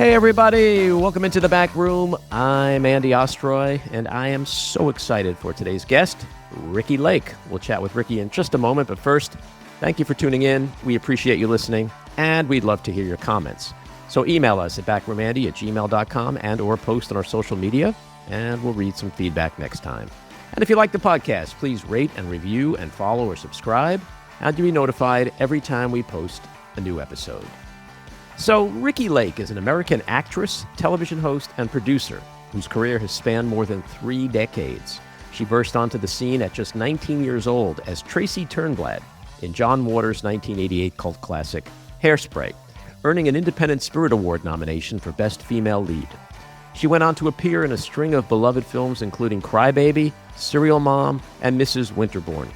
Hey everybody, welcome into the back room. I'm Andy Ostroy, and I am so excited for today's guest, Ricki Lake. We'll chat with Ricki in just a moment, but first, thank you for tuning in. We appreciate you listening, and we'd love to hear your comments. So email us at backroomandy@gmail.com and or post on our social media, and we'll read some feedback next time. And if you like the podcast, please rate and review and follow or subscribe, and you'll be notified every time we post a new episode. So, Ricki Lake is an American actress, television host, and producer whose career has spanned more than 3 decades. She burst onto the scene at just 19 years old as Tracy Turnblad in John Waters' 1988 cult classic, Hairspray, earning an Independent Spirit Award nomination for Best Female Lead. She went on to appear in a string of beloved films including Crybaby, Serial Mom, and Mrs. Winterbourne.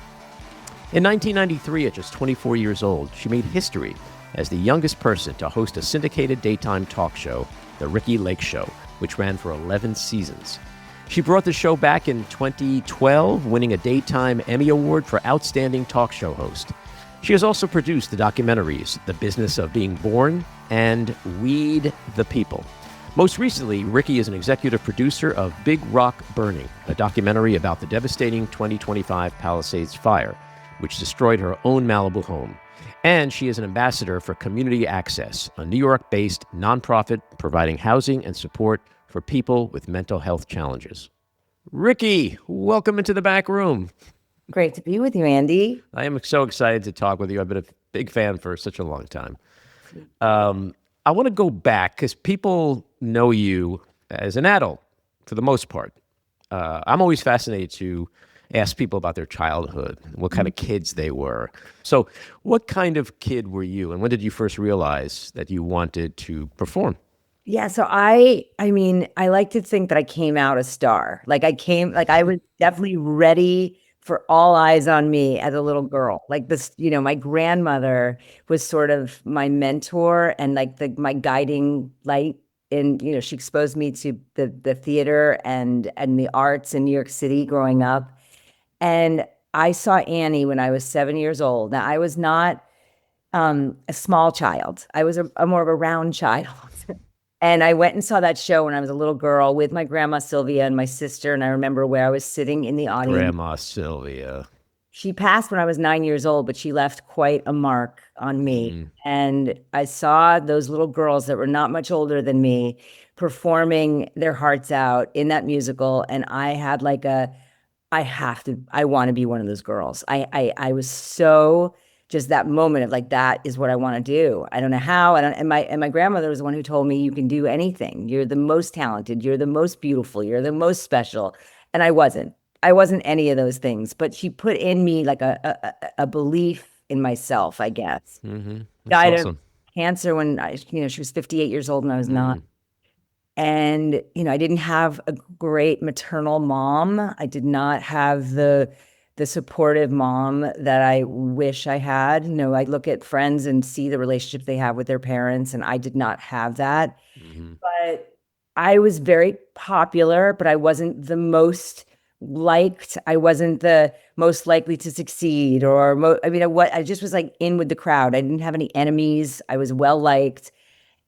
In 1993, at just 24 years old, she made history as the youngest person to host a syndicated daytime talk show, The Ricki Lake Show, which ran for 11 seasons. She brought the show back in 2012, winning a Daytime Emmy Award for Outstanding Talk Show Host. She has also produced the documentaries The Business of Being Born and Weed the People. Most recently, Ricki is an executive producer of Big Rock Burning, a documentary about the devastating 2025 Palisades Fire, which destroyed her own Malibu home. And she is an ambassador for Community Access, a New York-based nonprofit providing housing and support for people with mental health challenges. Ricki, welcome into the back room. Great to be with you, Andy. I am so excited to talk with you. I've been a big fan for such a long time. I want to go back because people know you as an adult for the most part. I'm always fascinated to ask people about their childhood, what kind of kids they were. So what kind of kid were you, and when did you first realize that you wanted to perform? Yeah, so I like to think that I came out a star. I was definitely ready for all eyes on me as a little girl. Like this, my grandmother was sort of my mentor and like my guiding light. And, she exposed me to the theater and the arts in New York City growing up. And I saw Annie when I was 7 years old. Now, I was not a small child. I was a more of a round child. And I went and saw that show when I was a little girl with my grandma Sylvia and my sister. And I remember where I was sitting in the audience. Grandma Sylvia. She passed when I was 9 years old, but she left quite a mark on me. And I saw those little girls that were not much older than me performing their hearts out in that musical. And I had I want to be one of those girls. I was so just that moment of like, that is what I want to do. I don't know how. And my grandmother was the one who told me, you can do anything. You're the most talented. You're the most beautiful. You're the most special. And I wasn't any of those things, but she put in me like a belief in myself, I guess. Mm-hmm. Died awesome. of cancer when she was 58 years old and I was not. And, I didn't have a great maternal mom. I did not have the supportive mom that I wish I had. I look at friends and see the relationships they have with their parents, and I did not have that. But I was very popular, but I wasn't the most liked. I wasn't the most likely to succeed I just was like in with the crowd. I didn't have any enemies. I was well liked.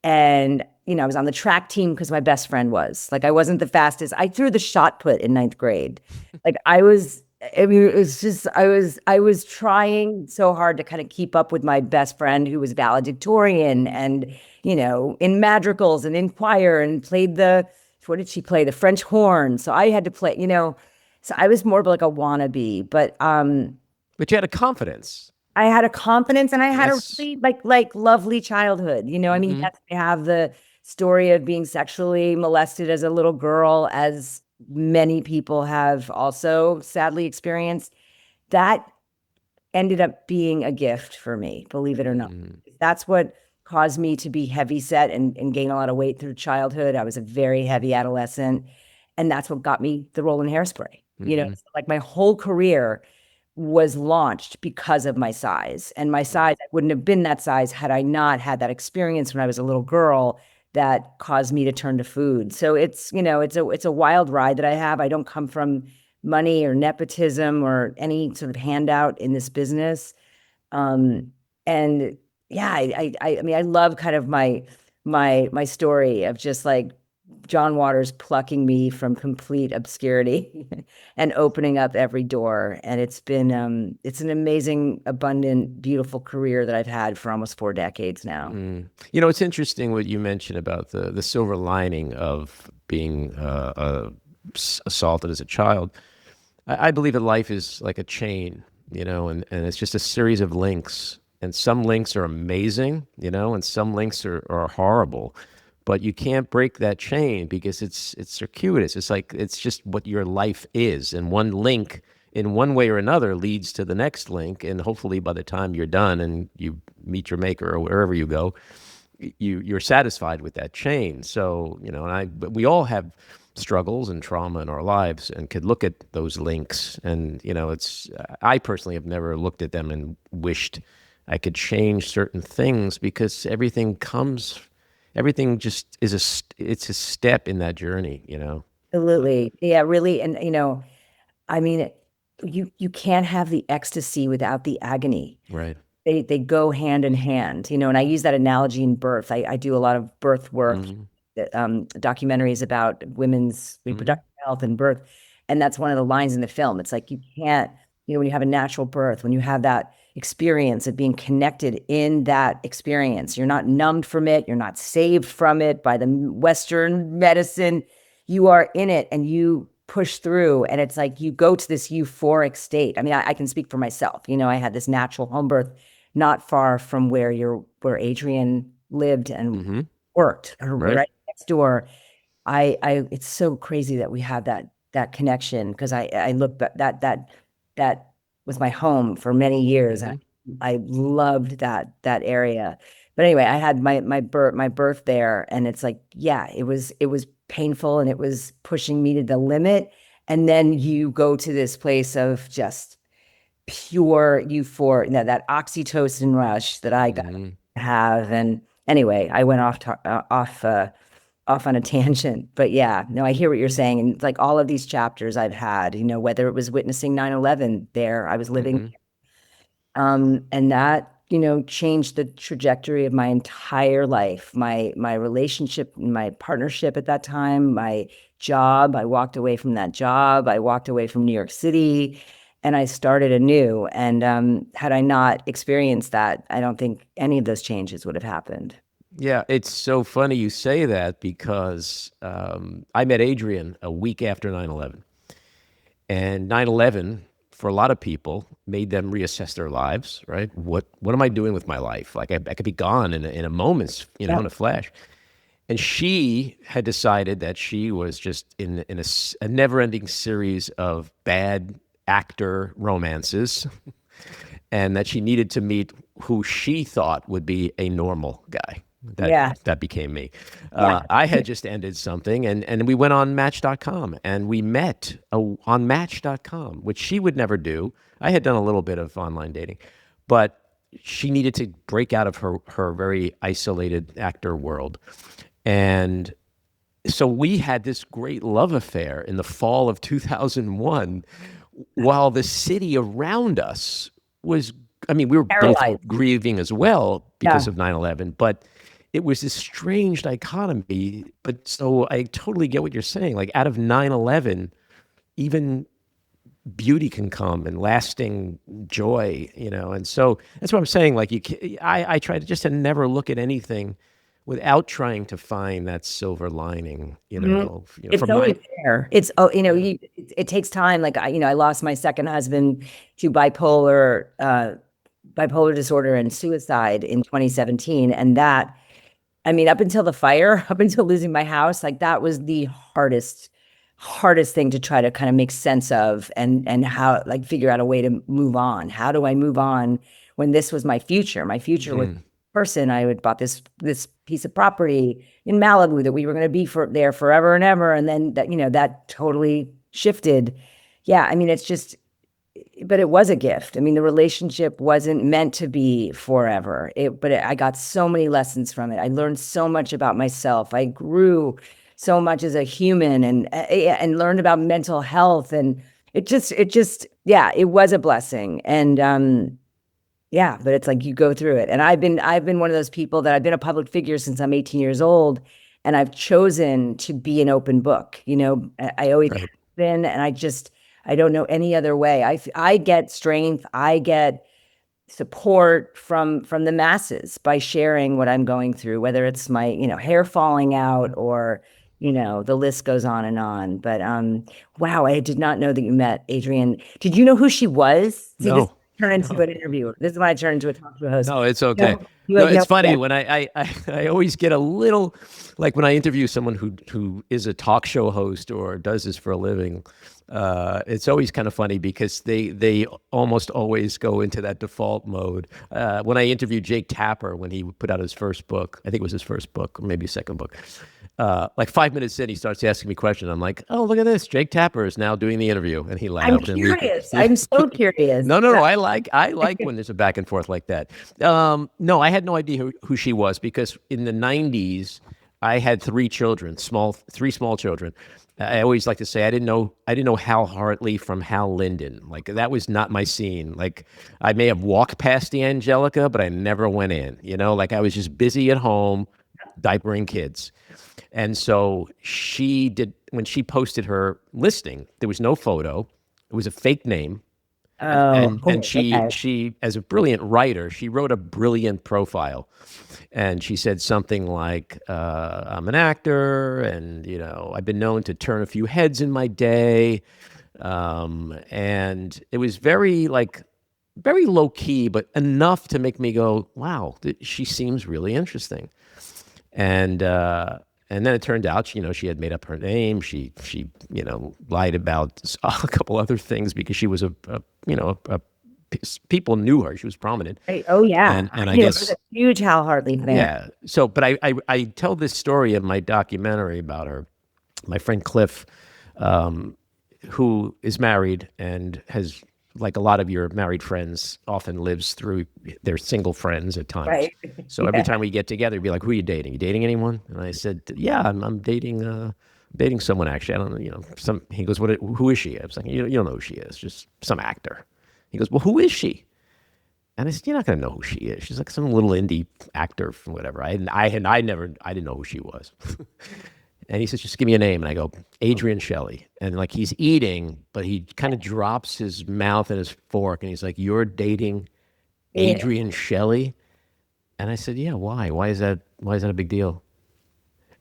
And, I was on the track team because my best friend was. Like, I wasn't the fastest. I threw the shot put in 9th grade. Like, it was just, I was trying so hard to kind of keep up with my best friend who was valedictorian and, in madrigals and in choir and played what did she play? The French horn. So I had to play, so I was more of like a wannabe, but you had a confidence. I had a confidence and I had a really like lovely childhood. Yes, I have the story of being sexually molested as a little girl, as many people have also sadly experienced. That ended up being a gift for me, believe it or not. That's what caused me to be heavy set and gain a lot of weight through childhood. I was a very heavy adolescent. And that's what got me the role in Hairspray. So like my whole career was launched because of my size. And my size, I wouldn't have been that size had I not had that experience when I was a little girl that caused me to turn to food. So it's, it's a wild ride that I have. I don't come from money or nepotism or any sort of handout in this business. And yeah, I mean, I love kind of my my story of just like John Waters plucking me from complete obscurity and opening up every door. And it's an amazing, abundant, beautiful career that I've had for almost 4 decades now. It's interesting what you mentioned about the silver lining of being assaulted as a child. I believe that life is like a chain, and it's just a series of links. And some links are amazing, and some links are horrible. But you can't break that chain because it's circuitous. It's just what your life is. And one link in one way or another leads to the next link. And hopefully by the time you're done and you meet your maker or wherever you go, you're satisfied with that chain. So, but we all have struggles and trauma in our lives and could look at those links. And, I personally have never looked at them and wished I could change certain things because everything just it's a step in that journey, Absolutely. Yeah, really. And, I mean, you can't have the ecstasy without the agony. Right. They go hand in hand, and I use that analogy in birth. I do a lot of birth work, documentaries about women's reproductive health and birth. And that's one of the lines in the film. It's like, you can't, when you have a natural birth, when you have that experience of being connected in that experience, you're not numbed from it. You're not saved from it by the Western medicine. You are in it and you push through. And it's like, you go to this euphoric state. I mean, I can speak for myself. I had this natural home birth not far from where Adrian lived and worked, right next door. It's so crazy that we have that connection, because I look back, that was my home for many years. I loved that area. But anyway, I had my birth there, and it's like, yeah, it was painful and it was pushing me to the limit. And then you go to this place of just pure euphoria, that oxytocin rush that I got to have. And anyway, I went off on a tangent, but yeah, no, I hear what you're saying. And it's like all of these chapters I've had, whether it was witnessing 9/11 there, I was living, and that, changed the trajectory of my entire life, my relationship, my partnership at that time, my job. I walked away from that job. I walked away from New York City, and I started anew. And had I not experienced that, I don't think any of those changes would have happened. Yeah, it's so funny you say that because I met Adrian a week after 9/11. And 9/11, for a lot of people, made them reassess their lives, right? What am I doing with my life? Like, I could be gone in a moment, in a flash. And she had decided that she was just in a never-ending series of bad actor romances, and that she needed to meet who she thought would be a normal guy. That became me. I had just ended something, and we went on Match.com, and we met on Match.com, which she would never do. I had done a little bit of online dating, but she needed to break out of her very isolated actor world. And so we had this great love affair in the fall of 2001, while the city around us was, we were both grieving as well because of 9/11, but it was this strange dichotomy. But so I totally get what you're saying. Like, out of 9/11, even beauty can come and lasting joy, and so that's what I'm saying. Like, I try to never look at anything without trying to find that silver lining, It's always there. It's, it takes time. Like, I lost my second husband to bipolar disorder and suicide in 2017. And that, up until the fire, up until losing my house, like, that was the hardest thing to try to kind of make sense of, and how, like, figure out a way to move on. How do I move on when this was my future? My future was person. I had bought this piece of property in Malibu that we were going to be there forever and ever. And then that totally shifted. Yeah. It's just, but it was a gift. The relationship wasn't meant to be forever. But I got so many lessons from it. I learned so much about myself. I grew so much as a human, and learned about mental health. And it just, yeah, it was a blessing. And, Yeah, but it's like you go through it. And I've been one of those people that I've been a public figure since I'm 18 years old, and I've chosen to be an open book. I always have Right. been, and I don't know any other way. I get strength, I get support from the masses by sharing what I'm going through, whether it's my, hair falling out or, the list goes on and on. But wow, I did not know that you met Adrienne. Did you know who she was? See, this No, turned into no, an interview. This is when I turned into a talk show host. no, it's You okay. know, No, you it's know, funny yeah. when I always get a little, like when I interview someone who is a talk show host or does this for a living. It's always kind of funny because they almost always go into that default mode. When I interviewed Jake Tapper when he put out his first book, I think it was his first book or maybe his second book. Like 5 minutes in, he starts asking me questions. I'm like, "Oh, look at this! Jake Tapper is now doing the interview," and he I'm laughed. And we, curious. I'm so curious. no, no, no. I like when there's a back and forth like that. No, I had no idea who she was because in the '90s, I had three small children. I always like to say I didn't know Hal Hartley from Hal Linden. Like that was not my scene. Like I may have walked past the Angelica, but I never went in. Like I was just busy at home, diapering kids. And so she did when she posted her listing, there was no photo. It was a fake name. Oh, And she okay. she as a brilliant writer, she wrote a brilliant profile. And she said something like, I'm an actor, and I've been known to turn a few heads in my day. And it was very low key, but enough to make me go, wow, she seems really interesting. And and then it turned out, she had made up her name. She lied about a couple other things because she was people knew her. She was prominent, Right. Oh yeah. and I I was a guess huge Hal Hartley fan. yeah. So, but I tell this story in my documentary about her. My friend Cliff, who is married and has, like a lot of your married friends, often lives through their single friends at times. Right. So every time we get together, he'd be like, "Who are you dating? You dating anyone?" And I said, "Yeah, I'm dating someone actually. I don't know, some." He goes, "What? Who is she?" I was like, "You don't know who she is. Just some actor." He goes, "Well, who is she?" And I said, "You're not gonna know who she is. She's like some little indie actor from whatever." I didn't know who she was. And he says, "Just give me a name." And I go, "Adrian Shelley." And like he's eating, but he kind of drops his mouth and his fork, and he's like, "You're dating Yeah. Adrian Shelley?" And I said, "Yeah. Why? Why is that? Why is that a big deal?"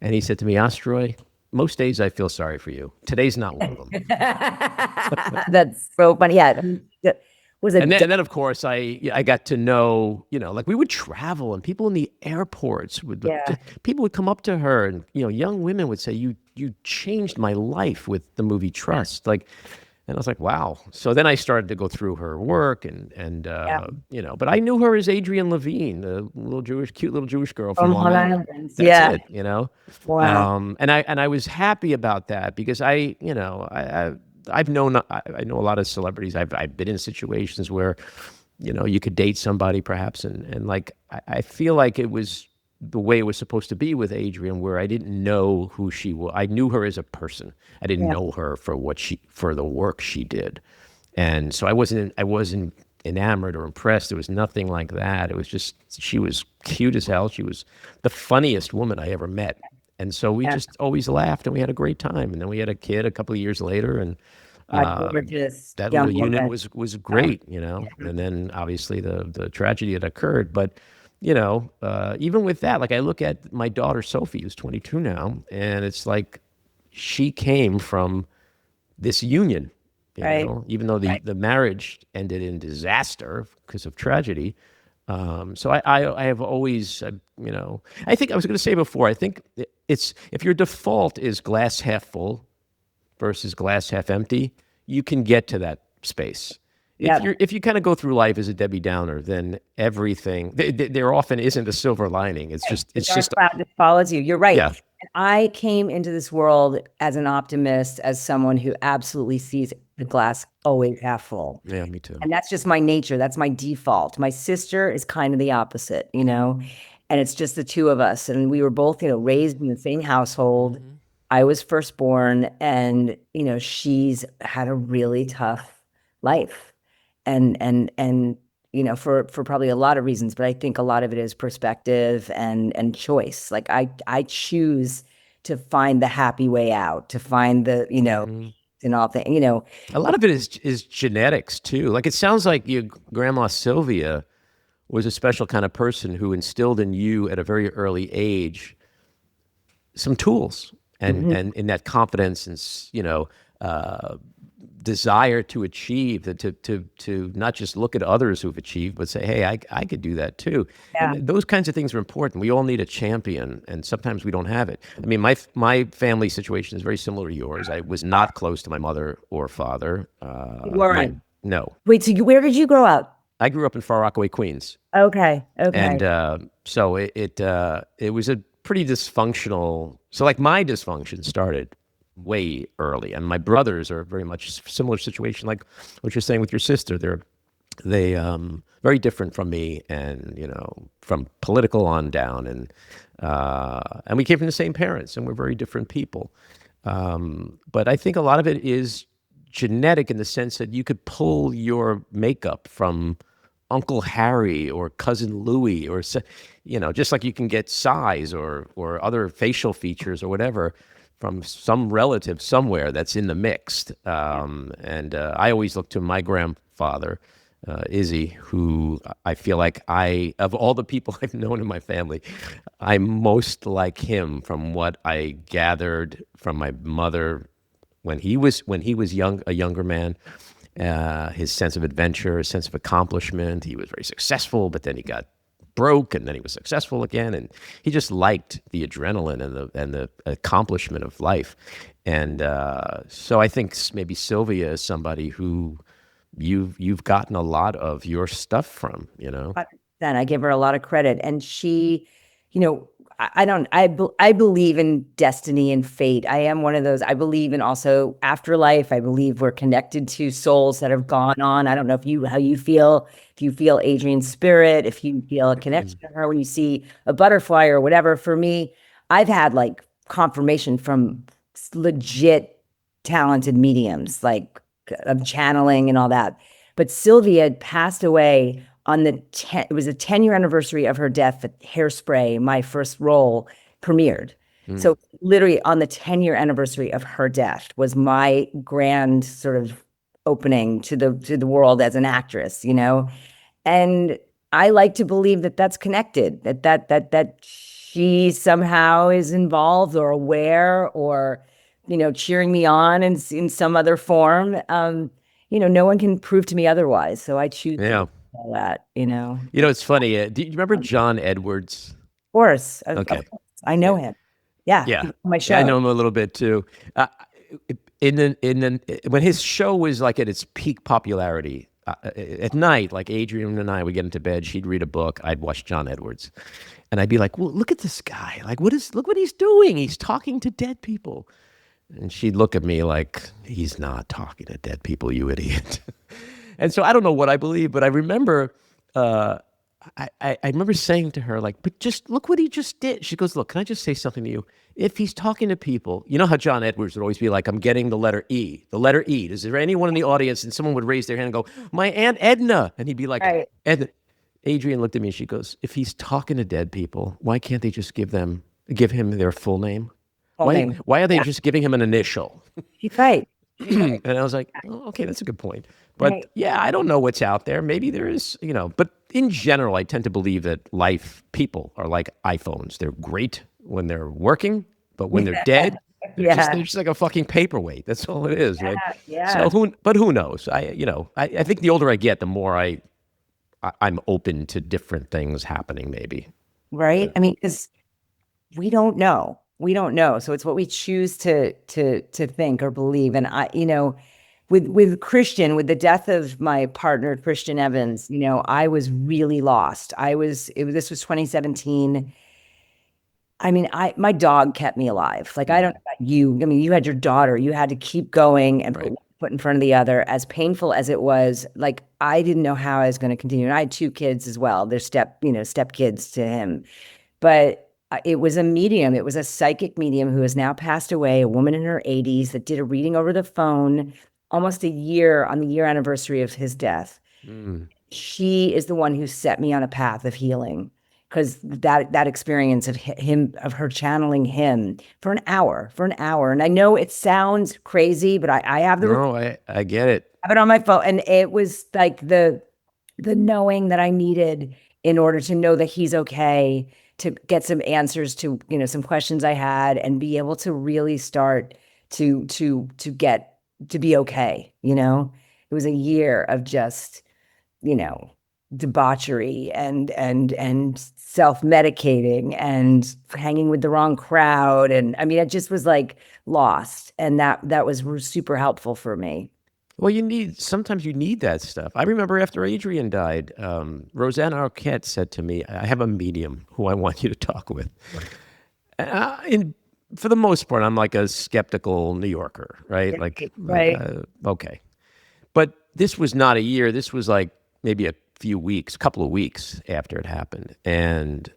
And he said to me, "Ostroy, most days I feel sorry for you. Today's not one of them." That's so funny. Yeah. That was a And then of course I got to know, like we would travel and people in the airports yeah. people would come up to her, and young women would say, you changed my life with the movie Trust. Like, and I was like, wow. So then I started to go through her work, Yeah. but I knew her as Adrienne Levine, the cute little Jewish girl from From Long Long Island. Island. That's Yeah. it. Wow. And I was happy about that because I know a lot of celebrities. I've been in situations where, you could date somebody perhaps, and like I feel like it was the way it was supposed to be with Adrienne, where I didn't know who she was. I knew her as a person. I didn't Yeah. know her for the work she did, and so I wasn't enamored or impressed. There was nothing like that. It was just she was cute as hell. She was the funniest woman I ever met. And so we Yeah. just always laughed and we had a great time. And then we had a kid a couple of years later, and Gorgeous that young little unit woman. was Oh, great. And then obviously the tragedy that occurred. But even with that, like I look at my daughter Sophie, who's 22 now, and it's like she came from this union. right. Even though the Right. the marriage ended in disaster because of tragedy. So I have always, I think I was going to say before, I think it's if your default is glass half full versus glass half empty, you can get to that space. If Yeah. if you kind of go through life as a Debbie Downer, then everything there often isn't a silver lining. It's Right. just The it's dark just cloud just follows you. You're right. yeah, And I came into this world as an optimist, as someone who absolutely sees the glass always half full. yeah, me too. And that's just my nature. That's my default. My sister is kind of the opposite. And it's just the two of us. And we were both, raised in the same household. Hmm. I was firstborn, and, she's had a really tough life. And for probably a lot of reasons, but I think a lot of it is perspective and choice. Like I choose to find the happy way out, to find the, in all things, A lot of it is genetics too. Like it sounds like your grandma Sylvia was a special kind of person who instilled in you at a very early age some tools and in that confidence and desire to achieve, to not just look at others who've achieved, but say, hey, I could do that too. Yeah. And those kinds of things are important. We all need a champion, and sometimes we don't have it. I mean, my family situation is very similar to yours. I was not close to my mother or father. You weren't? No. Wait, so where did you grow up? I grew up in Far Rockaway, Queens. Okay. And so it was a pretty dysfunctional. So like my dysfunction started way early, and my brothers are very much similar situation, like what you're saying with your sister. They very different from me, and from political on down, and we came from the same parents, and we're very different people. But I think a lot of it is genetic in the sense that you could pull your makeup from Uncle Harry or Cousin Louie, or just like you can get size or other facial features or whatever from some relative somewhere that's in the mix. And I always look to my grandfather, Izzy, who I feel like of all the people I've known in my family, I'm most like him from what I gathered from my mother when he was a younger man. His sense of adventure, his sense of accomplishment. He was very successful, but then he got broke, and then he was successful again, and he just liked the adrenaline and the accomplishment of life. And so I think maybe Sylvia is somebody who you've gotten a lot of your stuff from. Then I give her a lot of credit, and she, I believe in destiny and fate. I am one of those. I believe in also afterlife. I believe we're connected to souls that have gone on. I don't know how you feel. If you feel Adrian's spirit, if you feel a connection to her when you see a butterfly or whatever. For me, I've had like confirmation from legit talented mediums, like of channeling and all that. But Sylvia had passed away on it was a 10-year anniversary of her death at Hairspray. My first role premiered. So literally on the 10-year anniversary of her death was my grand sort of opening to the world as an actress, And I like to believe that that's connected, that she somehow is involved or aware or, cheering me on in some other form. No one can prove to me otherwise. So I choose all that, It's funny. Do you remember John Edwards? Of course. Okay. Of course. I know him. Yeah. Yeah. My show. Yeah, I know him a little bit too. When his show was like at its peak popularity, at night, like Adrian and I would get into bed, she'd read a book, I'd watch John Edwards. And I'd be like, well, look at this guy. Like, look what he's doing. He's talking to dead people. And she'd look at me like, he's not talking to dead people, you idiot. And so I don't know what I believe, but I remember, I remember saying to her, like, but just look what he just did. She goes, look, can I just say something to you? If he's talking to people, you know how John Edwards would always be like, I'm getting the letter E. The letter E. Is there anyone in the audience? And someone would raise their hand and go, my Aunt Edna. And he'd be like, right. Edna. Adrian looked at me and she goes, if he's talking to dead people, why can't they just give him their full name? Why are they just giving him an initial? He's right. And I was like, oh, okay, that's a good point. But yeah, I don't know what's out there. Maybe there is, but in general, I tend to believe that people are like iPhones. They're great when they're working, but when they're dead, they're just like a fucking paperweight. That's all it is, right? Yeah. So who knows? I think the older I get, the more I'm open to different things happening, maybe. Right? I mean, because we don't know. So it's what we choose to think or believe. And with Christian, with the death of my partner, Christian Evans, I was really lost. This was 2017. I mean, my dog kept me alive. Like, I don't know about you. I mean, you had your daughter, you had to keep going and put one foot in front of the other. As painful as it was, like, I didn't know how I was going to continue. And I had 2 kids as well. They're step kids to him. But it was a medium. It was a psychic medium who has now passed away, a woman in her 80s that did a reading over the phone almost a year on the year anniversary of his death. she is the one who set me on a path of healing, because that experience of him, of her channeling him for an hour, and I know it sounds crazy, but I have I get it. I have it on my phone, and it was like the knowing that I needed in order to know that he's okay, to get some answers to, some questions I had, and be able to really start to get to be okay. It was a year of just, debauchery and self-medicating and hanging with the wrong crowd. And I mean, it just was like lost. And that was super helpful for me. Well, sometimes you need that stuff. I remember after Adrian died, Rosanna Arquette said to me, I have a medium who I want you to talk with. For the most part, I'm like a skeptical New Yorker, right? Like, right. Okay. But this was not a year. This was like maybe a couple of weeks after it happened. And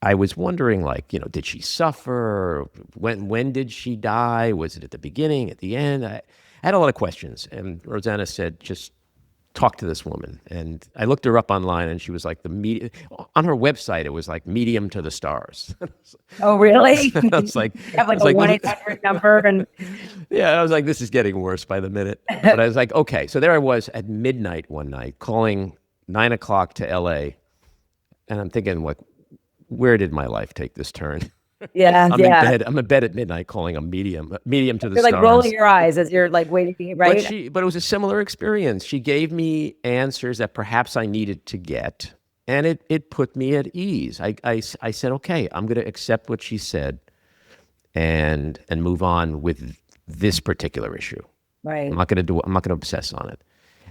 I was wondering, like, did she suffer? When did she die? Was it at the beginning, at the end? I had a lot of questions. And Rosanna said, just talk to this woman. And I looked her up online, and she was like on her website, it was like medium to the stars. Oh, really? I was like, you have like a 1-800 number. And yeah, I was like, this is getting worse by the minute. But I was like, okay. So there I was at midnight one night, calling 9 o'clock to LA. And I'm thinking, like, where did my life take this turn? Yeah, I'm in bed at midnight calling a medium to the You're like stars. rolling your eyes as you're like waiting, right? But it was a similar experience. She gave me answers that perhaps I needed to get, and it put me at ease. I said, okay, I'm going to accept what she said, and move on with this particular issue. Right. I'm not going to obsess on it.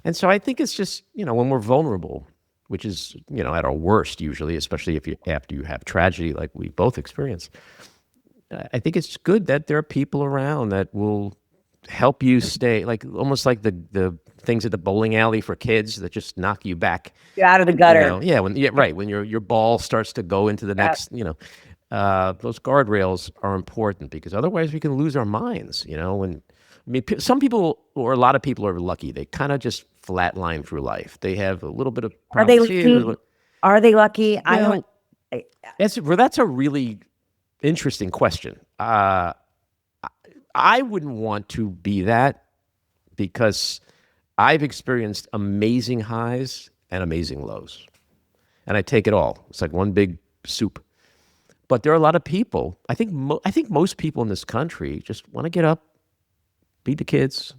And so I think it's just, when we're vulnerable, which is, at our worst usually, especially after you have tragedy like we both experience. I think it's good that there are people around that will help you stay, like almost like the things at the bowling alley for kids that just knock you back. You're out of the gutter. Right. When your ball starts to go into the next, those guardrails are important, because otherwise we can lose our minds. Some people, or a lot of people, are lucky. They kind of just flatline through life. They have a little bit of Are they lucky? Are they lucky? I don't. That's a really interesting question. I wouldn't want to be that, because I've experienced amazing highs and amazing lows, and I take it all. It's like one big soup. But there are a lot of people. I think most people in this country just want to get up, feed the kids,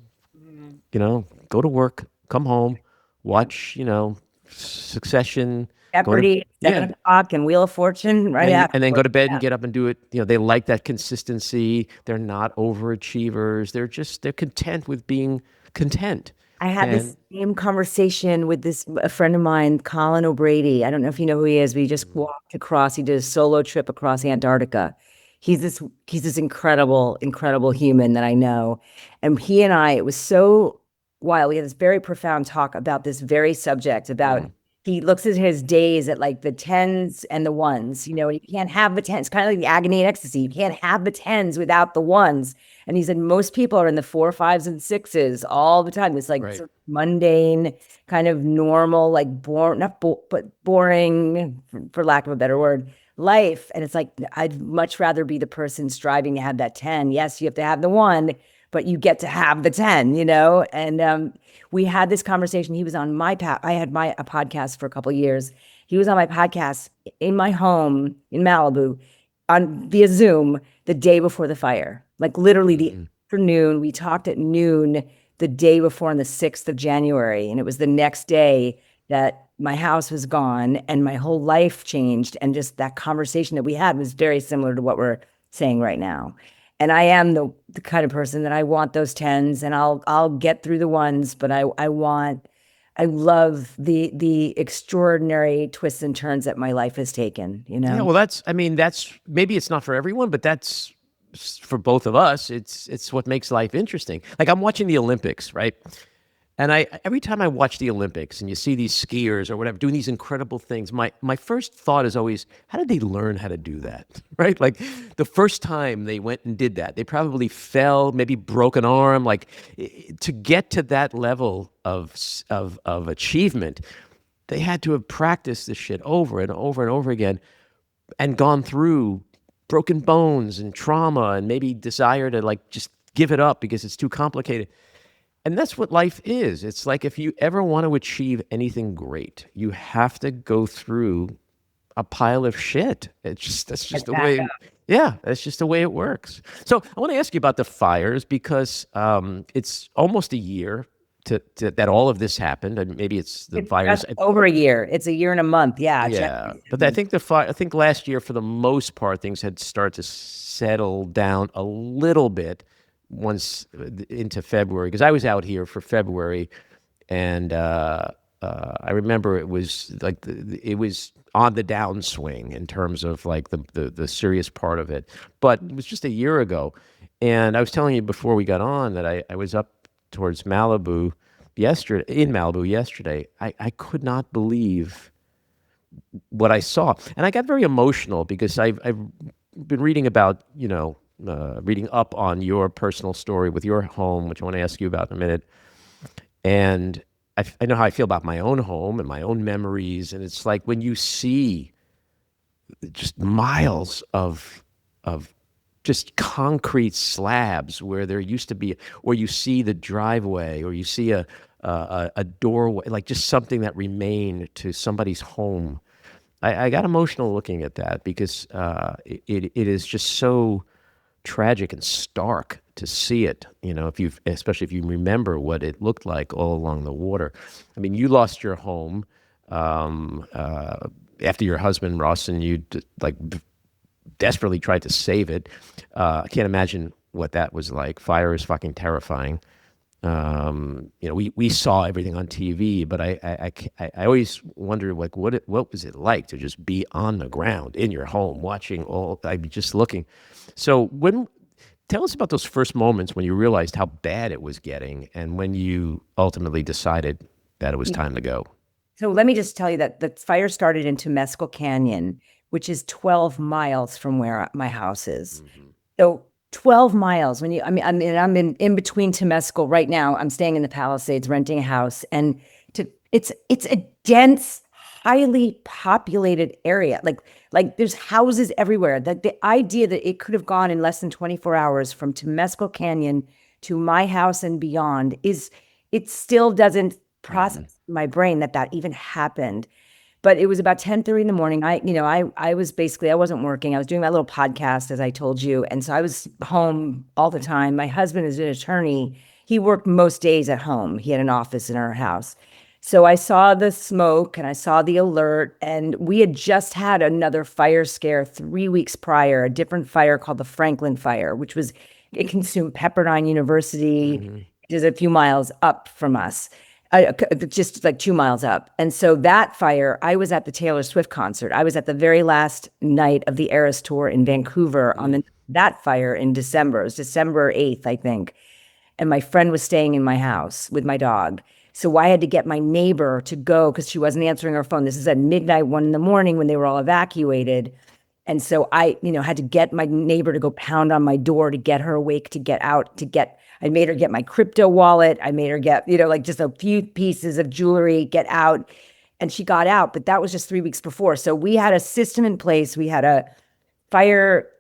go to work, come home, watch, Succession, Jeopardy, 7 o'clock, and Wheel of Fortune, and then go to bed and get up and do it. They like that consistency. They're not overachievers. They're content with being content. I had this same conversation with a friend of mine, Colin O'Brady. I don't know if you know who he is, but he just walked across. He did a solo trip across Antarctica. He's this incredible, incredible human that I know. And he and I, it was so wild. We had this very profound talk about this very subject, about he looks at his days at like the 10s and the 1s, and you can't have the 10s. It's kind of like the agony and ecstasy. You can't have the 10s without the 1s. And he said most people are in the 4, 5s, and 6s all the time. It's like sort of mundane, kind of normal, like boring, for lack of a better word, life. And it's like, I'd much rather be the person striving to have that 10. Yes, you have to have the 1, but you get to have the 10, And we had this conversation. He was on my I had a podcast for a couple of years. He was on my podcast in my home in Malibu via Zoom the day before the fire. Like literally the afternoon. We talked at noon the day before, on the 6th of January. And it was the next day that my house was gone and my whole life changed. And just that conversation that we had was very similar to what we're saying right now. And I am the kind of person that I want those 10s, and I'll get through the 1s, but I love the extraordinary twists and turns that my life has taken, Yeah, well, that's maybe it's not for everyone, but that's for both of us. It's what makes life interesting. Like, I'm watching the Olympics, right? And every time I watch the Olympics and you see these skiers or whatever doing these incredible things, my first thought is always, how did they learn how to do that? Right? Like the first time they went and did that, they probably fell, maybe broke an arm. Like to get to that level of achievement, they had to have practiced this shit over and over and over again and gone through broken bones and trauma and maybe desire to like just give it up because it's too complicated. And that's what life is. It's like if you ever want to achieve anything great, you have to go through a pile of shit. That's just the way. Yeah, that's just the way it works. So I want to ask you about the fires because it's almost a year that all of this happened, and maybe it's the fires over a year. It's a year and a month. Yeah. Yeah, but I think I think last year for the most part things had started to settle down a little bit once into February, because I was out here for February, and I remember it was like it was on the downswing in terms of like the serious part of it. But it was just a year ago, and I was telling you before we got on that I was up towards Malibu yesterday. I could not believe what I saw, and I got very emotional because I've been reading about reading up on your personal story with your home, which I want to ask you about in a minute. And I know how I feel about my own home and my own memories. And it's like when you see just miles of just concrete slabs where there used to be, or you see the driveway, or you see a doorway, like just something that remained to somebody's home. I got emotional looking at that because it is just so tragic and stark to see it, especially if you remember what it looked like all along the water. I mean, you lost your home after your husband Russ and you desperately tried to save it. I can't imagine what that was like. Fire is fucking terrifying. We saw everything on TV, but I always wondered like what was it like to just be on the ground in your home watching I'd be just looking. So tell us about those first moments when you realized how bad it was getting and when you ultimately decided that it was time to go. So let me just tell you that the fire started in Temescal Canyon, which is 12 miles from where my house is. Mm-hmm. So 12 miles I'm in between Temescal right now. I'm staying in the Palisades, renting a house, and it's a dense, highly populated area. Like there's houses everywhere. The idea that it could have gone in less than 24 hours from Temescal Canyon to my house and beyond it still doesn't process my brain that even happened. But it was about 10:30 in the morning. I wasn't working. I was doing my little podcast, as I told you. And so I was home all the time. My husband is an attorney. He worked most days at home. He had an office in our house. So I saw the smoke and I saw the alert, and we had just had another fire scare 3 weeks prior, a different fire called the Franklin Fire, it consumed Pepperdine University, mm-hmm. Just a few miles up from us. Just like 2 miles up. And so that fire, I was at the Taylor Swift concert. I was at the very last night of the Eras tour in Vancouver on that fire in December. It was December 8th, I think. And my friend was staying in my house with my dog. So I had to get my neighbor to go because she wasn't answering her phone. This is at midnight, 1 a.m. when they were all evacuated. And so I, had to get my neighbor to go pound on my door to get her awake, to get out, I made her get my crypto wallet. I made her get, just a few pieces of jewelry, get out. And she got out, but that was just 3 weeks before. So we had a system in place. We had a fire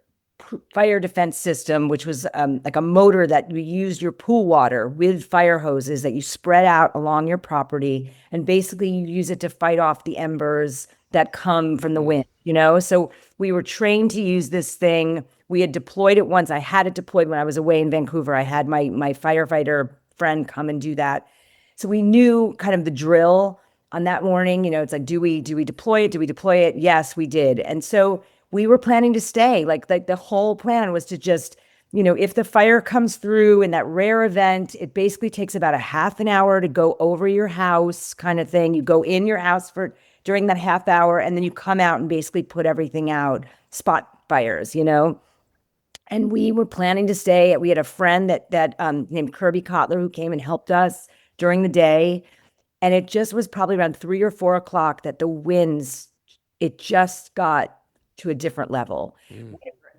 defense system, which was like a motor that you used your pool water with fire hoses that you spread out along your property. And basically you use it to fight off the embers that come from the wind, So we were trained to use this thing. We had deployed it once. I had it deployed when I was away in Vancouver. I had my firefighter friend come and do that. So we knew kind of the drill on that morning. It's like, do we deploy it? Do we deploy it? Yes, we did. And so we were planning to stay. Like the whole plan was to just, if the fire comes through in that rare event, it basically takes about a half an hour to go over your house kind of thing. You go in your house during that half hour, and then you come out and basically put everything out, spot fires, And we were planning to stay. We had a friend that named Kirby Kotler who came and helped us during the day. And it just was probably around 3 or 4 o'clock that the winds, it just got to a different level.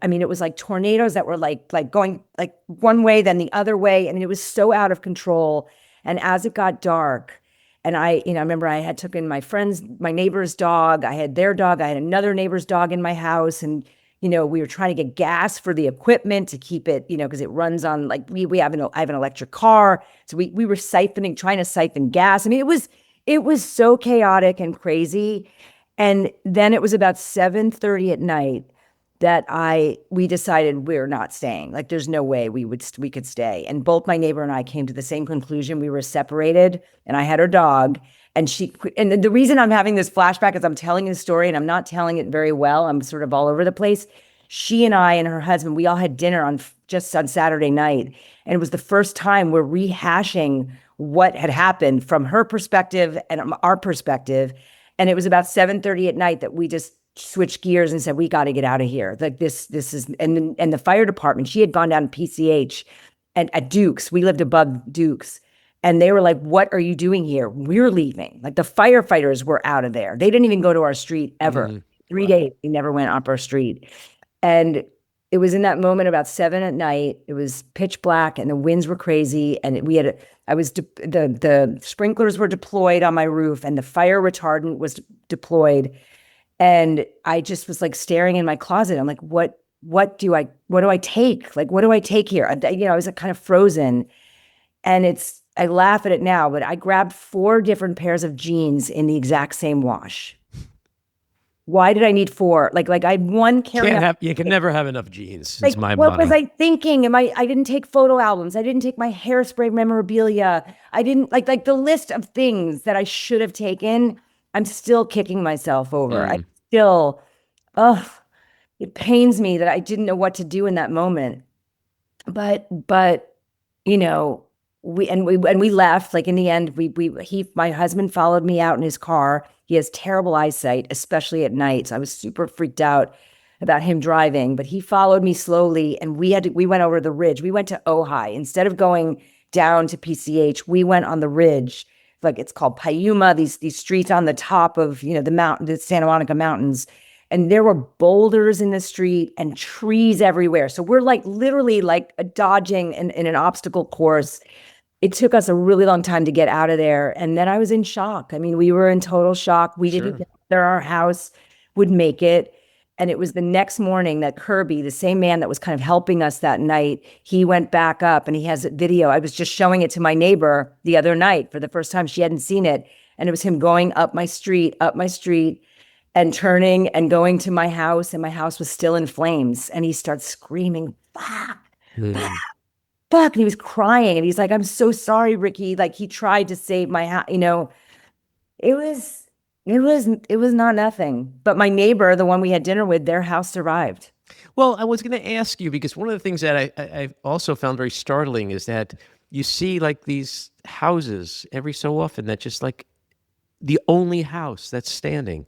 I mean, it was like tornadoes that were like going like one way, then the other way. I mean, it was so out of control. And as it got dark, and I remember I had taken my neighbor's dog, I had their dog, I had another neighbor's dog in my house. And, we were trying to get gas for the equipment to keep it, because it runs on like I have an electric car. So we were trying to siphon gas. I mean, it was so chaotic and crazy. And then it was about 7:30 at night that we decided we're not staying. Like, there's no way we could stay. And both my neighbor and I came to the same conclusion. We were separated, and I had her dog. And the reason I'm having this flashback is I'm telling this story and I'm not telling it very well. I'm sort of all over the place. She and I and her husband, we all had dinner just on Saturday night. And it was the first time we're rehashing what had happened from her perspective and our perspective. And it was about 7:30 at night that we just switched gears and said, we got to get out of here. Like this is, and the fire department, she had gone down to PCH and at Duke's, we lived above Duke's. And they were like, what are you doing here? We're leaving. Like, the firefighters were out of there. They didn't even go to our street ever. 3 days, they never went up our street. And it was in that moment about 7 at night. It was pitch black and the winds were crazy. And the sprinklers were deployed on my roof and the fire retardant was deployed. And I just was like staring in my closet. I'm like, what do I take? Like, what do I take here? I was like kind of frozen. And I laugh at it now, but I grabbed 4 different pairs of jeans in the exact same wash. Why did I need 4? Like I had one carry. You can never have enough jeans. Like, it's my what motto. was I thinking? I didn't take photo albums. I didn't take my Hairspray memorabilia. I didn't like the list of things that I should have taken. I'm still kicking myself over. I still, it pains me that I didn't know what to do in that moment. But we left. Like, in the end, my husband followed me out in his car. He has terrible eyesight, especially at night. So I was super freaked out about him driving, but he followed me slowly, and we went over the ridge. We went to Ojai. Instead of going down to PCH, we went on the ridge. Like, it's called Payuma, these streets on the top of, the Santa Monica Mountains. And there were boulders in the street and trees everywhere. So we're like literally like dodging in an obstacle course. It took us a really long time to get out of there. And then I was in shock. I mean, we were in total shock. We didn't think that our house would make it. And it was the next morning that Kirby, the same man that was kind of helping us that night, he went back up and he has a video. I was just showing it to my neighbor the other night for the first time. She hadn't seen it. And it was him going up my street, and turning and going to my house. And my house was still in flames. And he starts screaming, fuck, fuck. And he was crying. And he's like, I'm so sorry, Ricki. Like, he tried to save my house. It was not nothing. But my neighbor, the one we had dinner with, their house survived. Well, I was going to ask you, because one of the things that I also found very startling is that you see like these houses every so often that just like the only house that's standing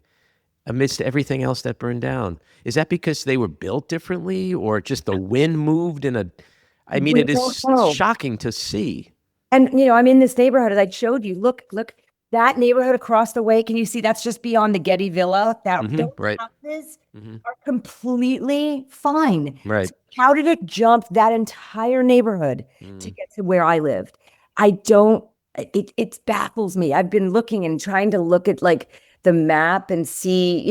amidst everything else that burned down. Is that because they were built differently, or just the wind moved it is shocking to see. And, I'm in this neighborhood, as I showed you. Look, that neighborhood across the way. Can you see? That's just beyond the Getty Villa. Those houses are completely fine. Right. So how did it jump that entire neighborhood to get to where I lived? It baffles me. I've been looking and trying to look at like the map and see,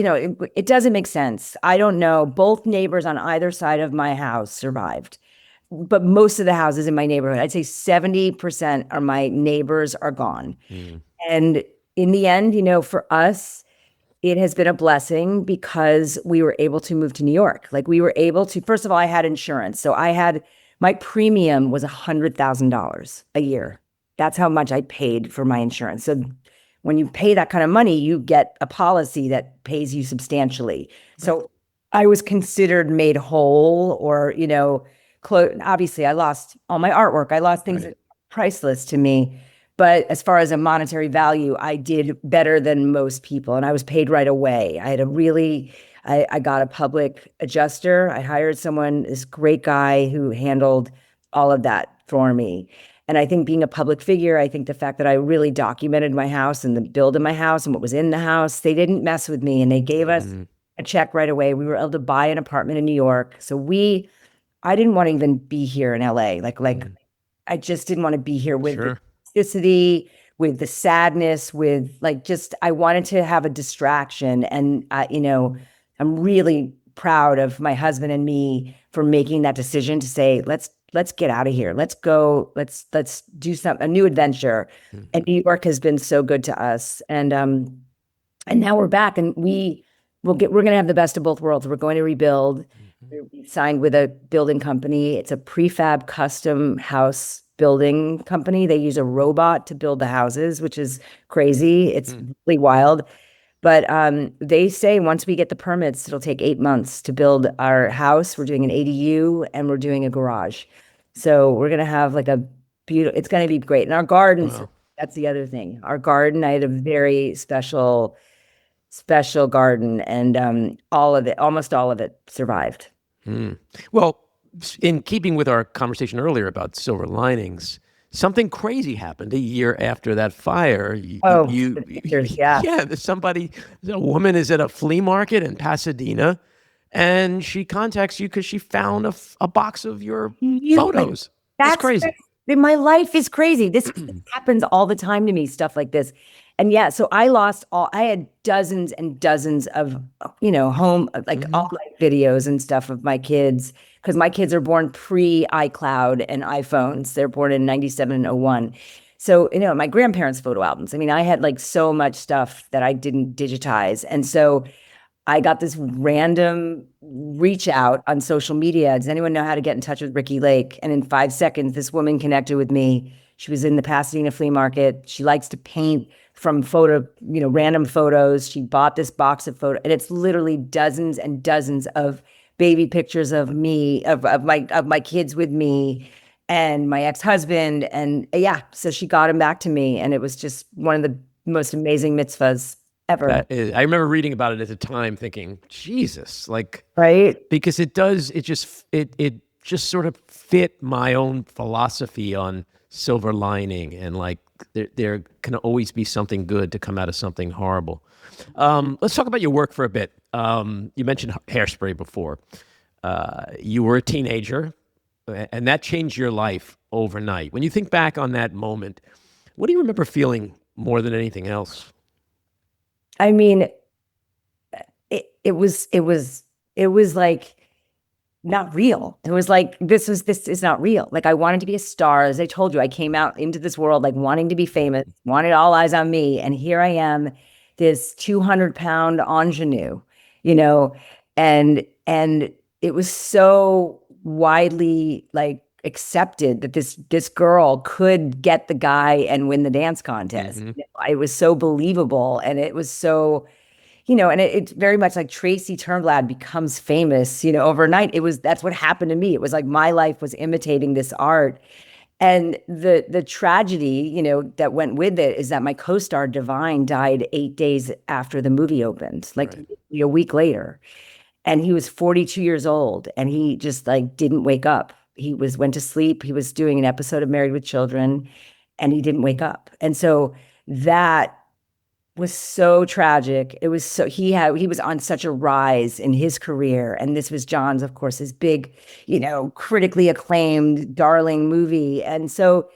it doesn't make sense. I don't know. Both neighbors on either side of my house survived. But most of the houses in my neighborhood, I'd say 70% of my neighbors are gone. And in the end, for us, it has been a blessing because we were able to move to New York. Like, we were able to, first of all, I had insurance. So my premium was $100,000 a year. That's how much I paid for my insurance. So when you pay that kind of money, you get a policy that pays you substantially. So I was considered made whole, or, obviously I lost all my artwork. I lost things that are priceless to me. But as far as a monetary value, I did better than most people. And I was paid right away. I got a public adjuster. I hired someone, this great guy who handled all of that for me. And I think being a public figure, I think the fact that I really documented my house and the build of my house and what was in the house, they didn't mess with me, and they gave us a check right away. We were able to buy an apartment in New York. So I didn't want to even be here in LA. I just didn't want to be here with the toxicity, with the sadness, with I wanted to have a distraction. And I'm really proud of my husband and me for making that decision to say, let's get out of here. Let's go. Let's do a new adventure. And New York has been so good to us. And now we're back, and we're going to have the best of both worlds. We're going to rebuild. We signed with a building company. It's a prefab custom house building company. They use a robot to build the houses, which is crazy. It's really wild. But they say once we get the permits, it'll take 8 months to build our house. We're doing an ADU and we're doing a garage. So we're going to have a beautiful, it's going to be great. And our gardens, that's the other thing. Our garden, I had a very special garden, and almost all of it survived. Well, in keeping with our conversation earlier about silver linings, something crazy happened a year after that fire. A woman is at a flea market in Pasadena, and she contacts you because she found a box of your photos. That's crazy. My life is crazy. This happens all the time to me, stuff like this. And so I had dozens and dozens of, home, all videos and stuff of my kids, because my kids are born pre-iCloud and iPhones. They're born in 97 and 01. So, my grandparents' photo albums. I mean, I had so much stuff that I didn't digitize. And so I got this random reach out on social media. Does anyone know how to get in touch with Ricki Lake? And in 5 seconds, this woman connected with me. She was in the Pasadena flea market. She likes to paint from random photos. She bought this box of photos, and it's literally dozens and dozens of baby pictures of me, of my kids with me and my ex-husband. And so she got him back to me, and it was just one of the most amazing mitzvahs ever. I remember reading about it at the time thinking, Jesus, right? Because it just sort of fit my own philosophy on silver lining, and there can always be something good to come out of something horrible. Let's talk about your work for a bit. You mentioned Hairspray before. You were a teenager, and that changed your life overnight. When you think back on that moment, what do you remember feeling more than anything else? I mean, it was not real. It was this is not real. I wanted to be a star. As I told you, I came out into this world wanting to be famous, wanted all eyes on me. And here I am, this 200-pound ingenue, and it was so widely accepted that this girl could get the guy and win the dance contest. It was so believable, and it was so, and it's very much like Tracy Turnblad becomes famous, overnight. That's what happened to me. It was my life was imitating this art. And the tragedy, that went with it is that my co-star Divine died 8 days after the movie opened, a week later. And he was 42 years old, and he just didn't wake up. He went to sleep. He was doing an episode of Married with Children, and he didn't wake up. And so that was so tragic. It was he was on such a rise in his career, and this was John's, of course, his big, critically acclaimed darling movie. And so,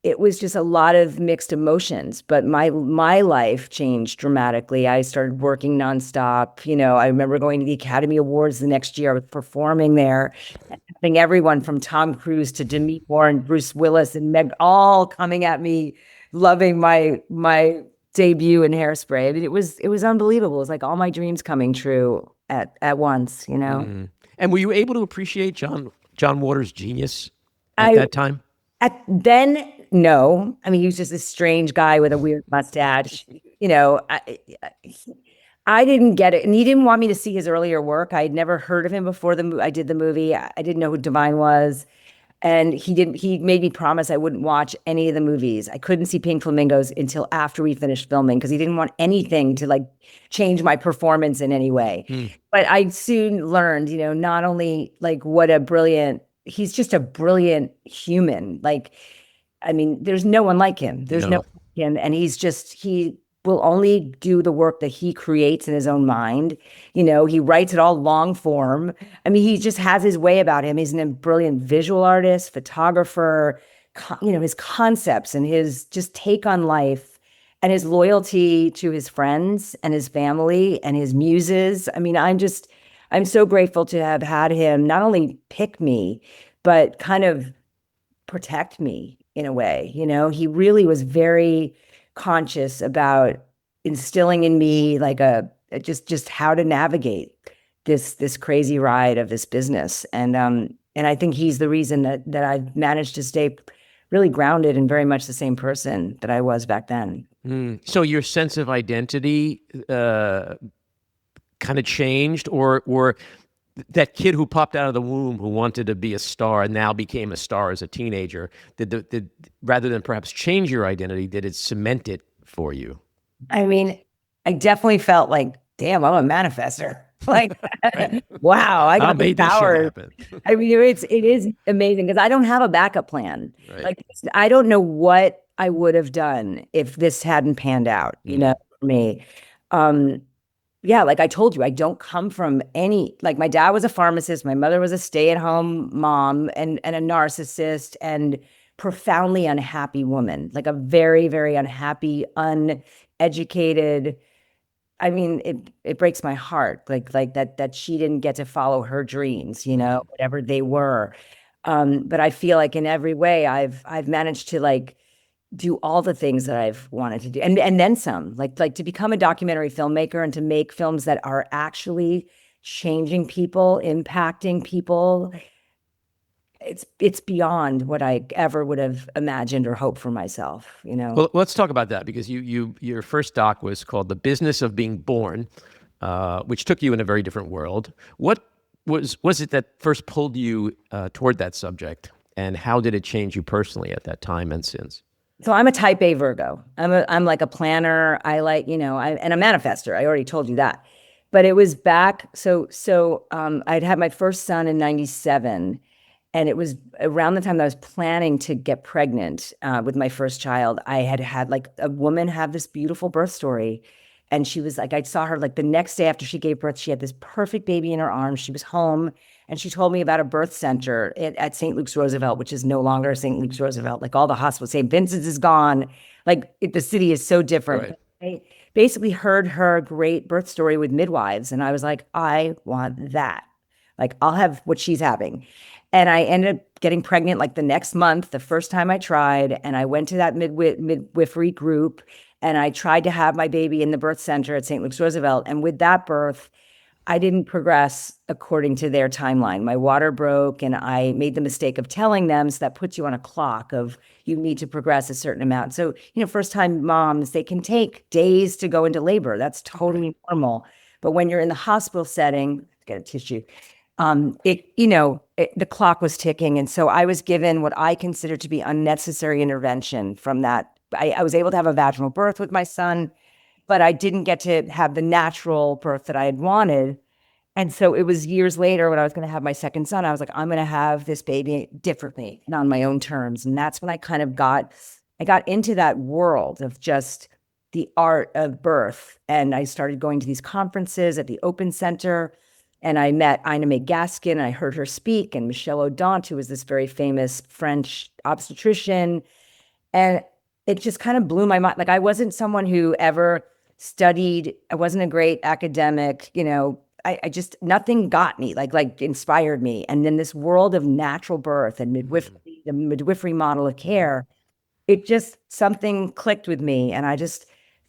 it was just a lot of mixed emotions, but my life changed dramatically. I started working nonstop. I remember going to the Academy Awards the next year. I was performing there, having everyone from Tom Cruise to Demi Moore and Bruce Willis and Meg all coming at me, loving my debut in Hairspray. I mean, it was unbelievable. It was all my dreams coming true at once, And were you able to appreciate John Waters' genius at that time? Then, no. I mean, he was just a strange guy with a weird mustache. I didn't get it. And he didn't want me to see his earlier work. I had never heard of him before I did the movie. I didn't know who Divine was. And he made me promise I wouldn't watch any of the movies. I couldn't see Pink Flamingos until after we finished filming, because he didn't want anything to change my performance in any way. But I soon learned, not only what a brilliant he's just a brilliant human. Like, I mean, there's no one like him. There's no No. one like him. And he will only do the work that he creates in his own mind. He writes it all long form. I mean, he just has his way about him. He's a brilliant visual artist, photographer, his concepts and his just take on life and his loyalty to his friends and his family and his muses. I mean, I'm so grateful to have had him not only pick me, but kind of protect me in a way. He really was very conscious about instilling in me like just how to navigate this crazy ride of this business. And I think he's the reason that I've managed to stay really grounded and very much the same person that I was back then. So your sense of identity kind of changed, or that kid who popped out of the womb who wanted to be a star and now became a star as a teenager, did rather than perhaps change your identity, did it cement it for you? I mean, I definitely felt like, damn, I'm a manifester. Like, wow, I got the power. I mean, it is amazing because I don't have a backup plan. Right. Like, I don't know what I would have done if this hadn't panned out, for me. Yeah, like I told you, I don't come from like my dad was a pharmacist, my mother was a stay-at-home mom and a narcissist and profoundly unhappy woman, like a very, very unhappy, uneducated. I mean, it breaks my heart, like that she didn't get to follow her dreams, whatever they were. But I feel like in every way I've managed to like do all the things that I've wanted to do and then some, like to become a documentary filmmaker and to make films that are actually changing people, impacting people. It's beyond what I ever would have imagined or hoped for myself, Well, let's talk about that because your first doc was called The Business of Being Born, which took you in a very different world. What was it that first pulled you toward that subject, and how did it change you personally at that time and since? So I'm a type A Virgo. I'm like a planner. I like, and a manifester. I already told you that. But it was back. So I'd had my first son in 97. And it was around the time that I was planning to get pregnant with my first child. I had like a woman have this beautiful birth story. And she was like, I saw her like the next day after she gave birth, she had this perfect baby in her arms. She was home and she told me about a birth center at St. Luke's Roosevelt, which is no longer St. Luke's Roosevelt. Like all the hospitals, St. Vincent's is gone. Like the city is so different. Right. I basically heard her great birth story with midwives. And I was like, I want that. Like I'll have what she's having. And I ended up getting pregnant like the next month, the first time I tried. And I went to that midwifery group and I tried to have my baby in the birth center at St. Luke's Roosevelt. And with that birth, I didn't progress according to their timeline. My water broke and I made the mistake of telling them, so that puts you on a clock of you need to progress a certain amount. So, first time moms, they can take days to go into labor. That's totally normal. But when you're in the hospital setting, get a tissue, the clock was ticking. And so I was given what I consider to be unnecessary intervention from that. I was able to have a vaginal birth with my son, but I didn't get to have the natural birth that I had wanted. And so it was years later when I was going to have my second son, I was like, I'm going to have this baby differently and on my own terms. And that's when I kind of got into that world of just the art of birth. And I started going to these conferences at the Open Center. And I met Ina May Gaskin, and I heard her speak, and Michelle Odant, who was this very famous French obstetrician. And it just kind of blew my mind. Like I wasn't someone who ever studied. I wasn't a great academic, I just, nothing got me, like inspired me. And then this world of natural birth and midwifery, the midwifery model of care, it just, something clicked with me. And I just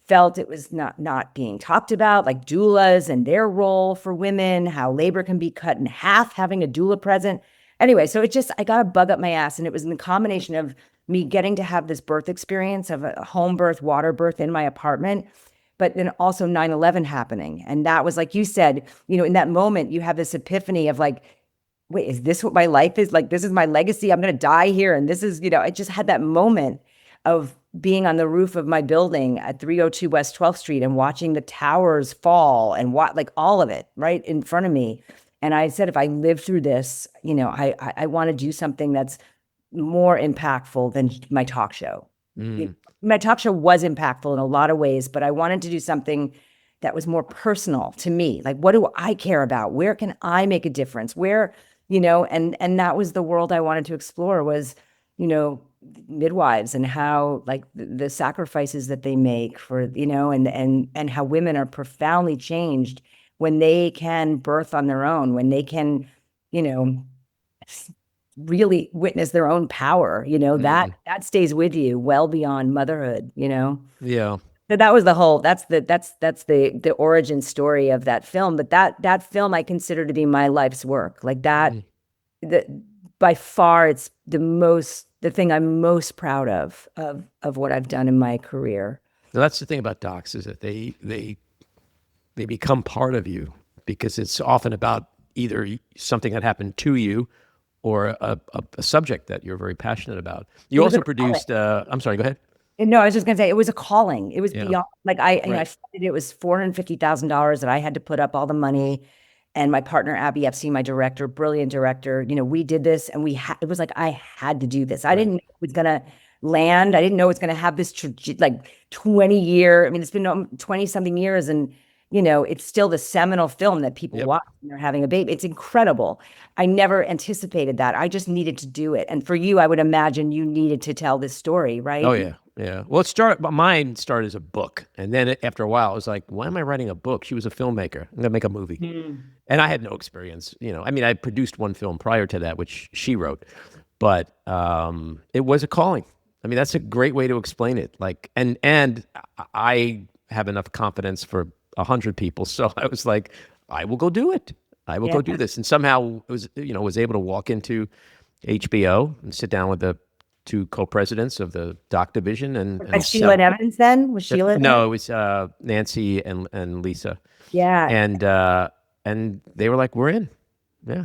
felt it was not being talked about, like doulas and their role for women, how labor can be cut in half, having a doula present. Anyway, so I got a bug up my ass. And it was in the combination of me getting to have this birth experience of a home birth, water birth in my apartment, but then also 9/11 happening. And that was, like you said, in that moment, you have this epiphany of like, wait, is this what my life is? Like, this is my legacy. I'm going to die here. And this is, I just had that moment of being on the roof of my building at 302 West 12th Street and watching the towers fall and like all of it right in front of me. And I said, if I live through this, I want to do something that's more impactful than my talk show. My talk show was impactful in a lot of ways, but I wanted to do something that was more personal to me. Like, what do I care about? Where can I make a difference? Where, and that was the world I wanted to explore, was, midwives, and how, like, the sacrifices that they make for, and how women are profoundly changed when they can birth on their own, when they can, really witness their own power, that stays with you well beyond motherhood, Yeah. So that was that's the origin story of that film. But that film I consider to be my life's work. Like that, by far, it's the thing I'm most proud of what I've done in my career. So that's the thing about docs, is that they become part of you, because it's often about either something that happened to you or a subject that you're very passionate about. You also produced, I'm sorry, go ahead. No, I was just going to say, it was a calling. It was beyond, like, I funded it. Was $450,000 that I had to put up all the money. And my partner, Abby Epstein, my director, brilliant director, we did this, and it was like, I had to do this. I didn't know it was going to land. I didn't know it was going to have this 20-year, it's been 20 something years, and it's still the seminal film that people watch when they're having a baby. It's incredible. I never anticipated that. I just needed to do it. And for you, I would imagine you needed to tell this story, right? Oh, yeah. Yeah. Well, mine started as a book. And then after a while, I was like, why am I writing a book? She was a filmmaker. I'm going to make a movie. And I had no experience. I produced one film prior to that, which she wrote. But it was a calling. That's a great way to explain it. Like, and I have enough confidence for 100 people. So I was like, I will go do it. I will go do this. And somehow was able to walk into HBO and sit down with the two co-presidents of the doc division. And Sheila and Evans then? Was Sheila? No, it was Nancy and Lisa. Yeah. And they were like, we're in. Yeah.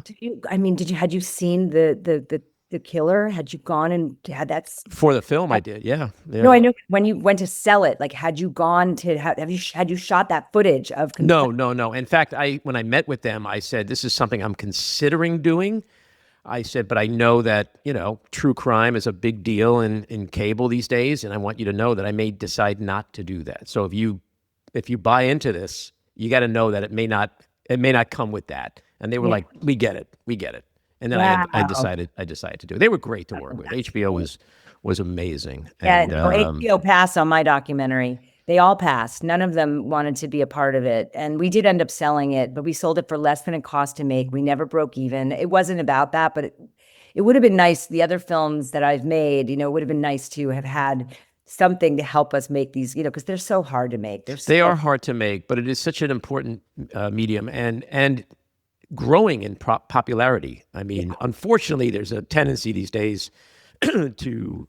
Had you seen the killer? Had you gone and had that? For the film, I did. Yeah. No, I know when you went to sell it, like, had you gone to had you shot that footage of? No. In fact, when I met with them, I said, this is something I'm considering doing. I said, but I know that, true crime is a big deal in cable these days. And I want you to know that I may decide not to do that. So if you buy into this, you got to know that it may not come with that. And they were like, we get it. And then I decided to do it. They were great to work with. HBO was amazing. Yeah, HBO passed on my documentary. They all passed. None of them wanted to be a part of it. And we did end up selling it, but we sold it for less than it cost to make. We never broke even. It wasn't about that, but it would have been nice. The other films that I've made, it would have been nice to have had something to help us make these, because they're so hard to make. They are hard to make, but it is such an important medium and growing in popularity. Unfortunately, there's a tendency these days to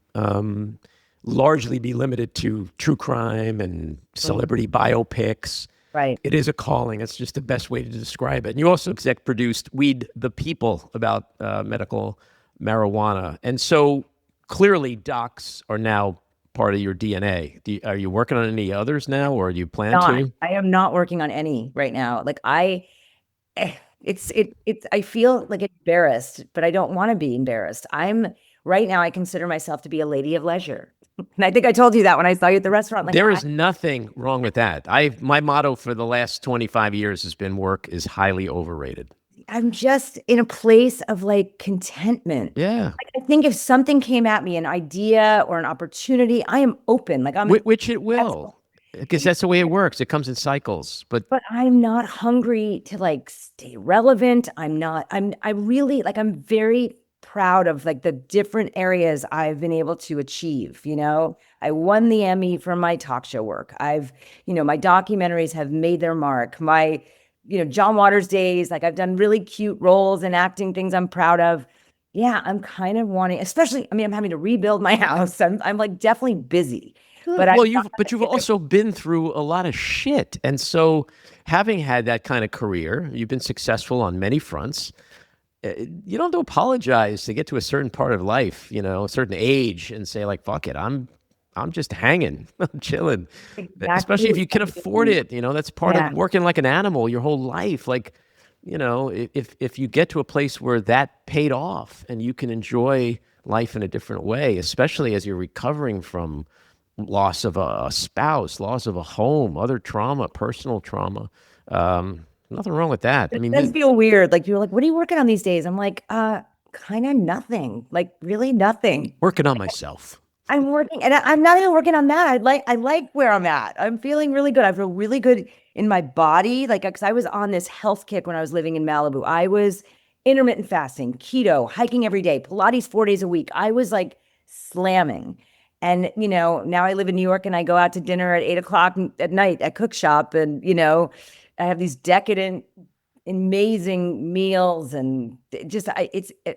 largely be limited to true crime and celebrity biopics. Right. It is a calling. It's just the best way to describe it. And you also exec produced Weed the People, about medical marijuana. And so clearly docs are now part of your DNA. Are you working on any others now, or do you plan to? I am not working on any right now. Like, I feel like embarrassed, but I don't want to be embarrassed. Right now, I consider myself to be a lady of leisure. And I think I told you that when I saw you at the restaurant. Like, there is nothing wrong with that. My motto for the last 25 years has been, work is highly overrated. I'm just in a place of, like, contentment. Yeah. Like, I think if something came at me, an idea or an opportunity, I am open. Like, which it will. Because that's the way it works. It comes in cycles. But I'm not hungry to, like, stay relevant. I'm very proud of, like, the different areas I've been able to achieve. I won the Emmy for my talk show work. My documentaries have made their mark. My, John Waters days, like, I've done really cute roles and acting things I'm proud of. Yeah, I'm kind of wanting, especially, I'm having to rebuild my house. I'm like definitely busy. But you've also been through a lot of shit. And so having had that kind of career, you've been successful on many fronts. You don't have to apologize to get to a certain part of life, a certain age, and say, like, fuck it, I'm just hanging, I'm chilling. Exactly. Especially if you can afford it, that's part of working like an animal your whole life. Like, if you get to a place where that paid off and you can enjoy life in a different way, especially as you're recovering from loss of a spouse, loss of a home, other trauma, personal trauma, nothing wrong with that. I It mean, does feel weird. Like you're like, what are you working on these days? I'm like, kind of nothing. Like really nothing. working on myself. I'm working, and I'm not even working on that. I like where I'm at. I'm feeling really good. I feel really good in my body. Like, because I was on this health kick when I was living in Malibu. I was intermittent fasting, keto, hiking every day, Pilates 4 days a week. I was like slamming. And, now I live in New York and I go out to dinner at 8 o'clock at night at Cook Shop. And, I have these decadent, amazing meals and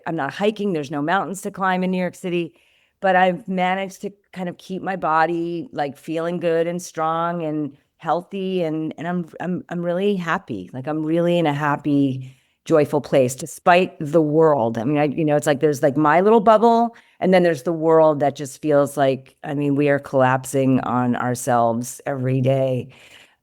I'm not hiking. There's no mountains to climb in New York City, but I've managed to kind of keep my body like feeling good and strong and healthy. And I'm really happy. Like I'm really in a happy, joyful place despite the world. I mean, it's like there's like my little bubble and then there's the world that just feels like, we are collapsing on ourselves every day.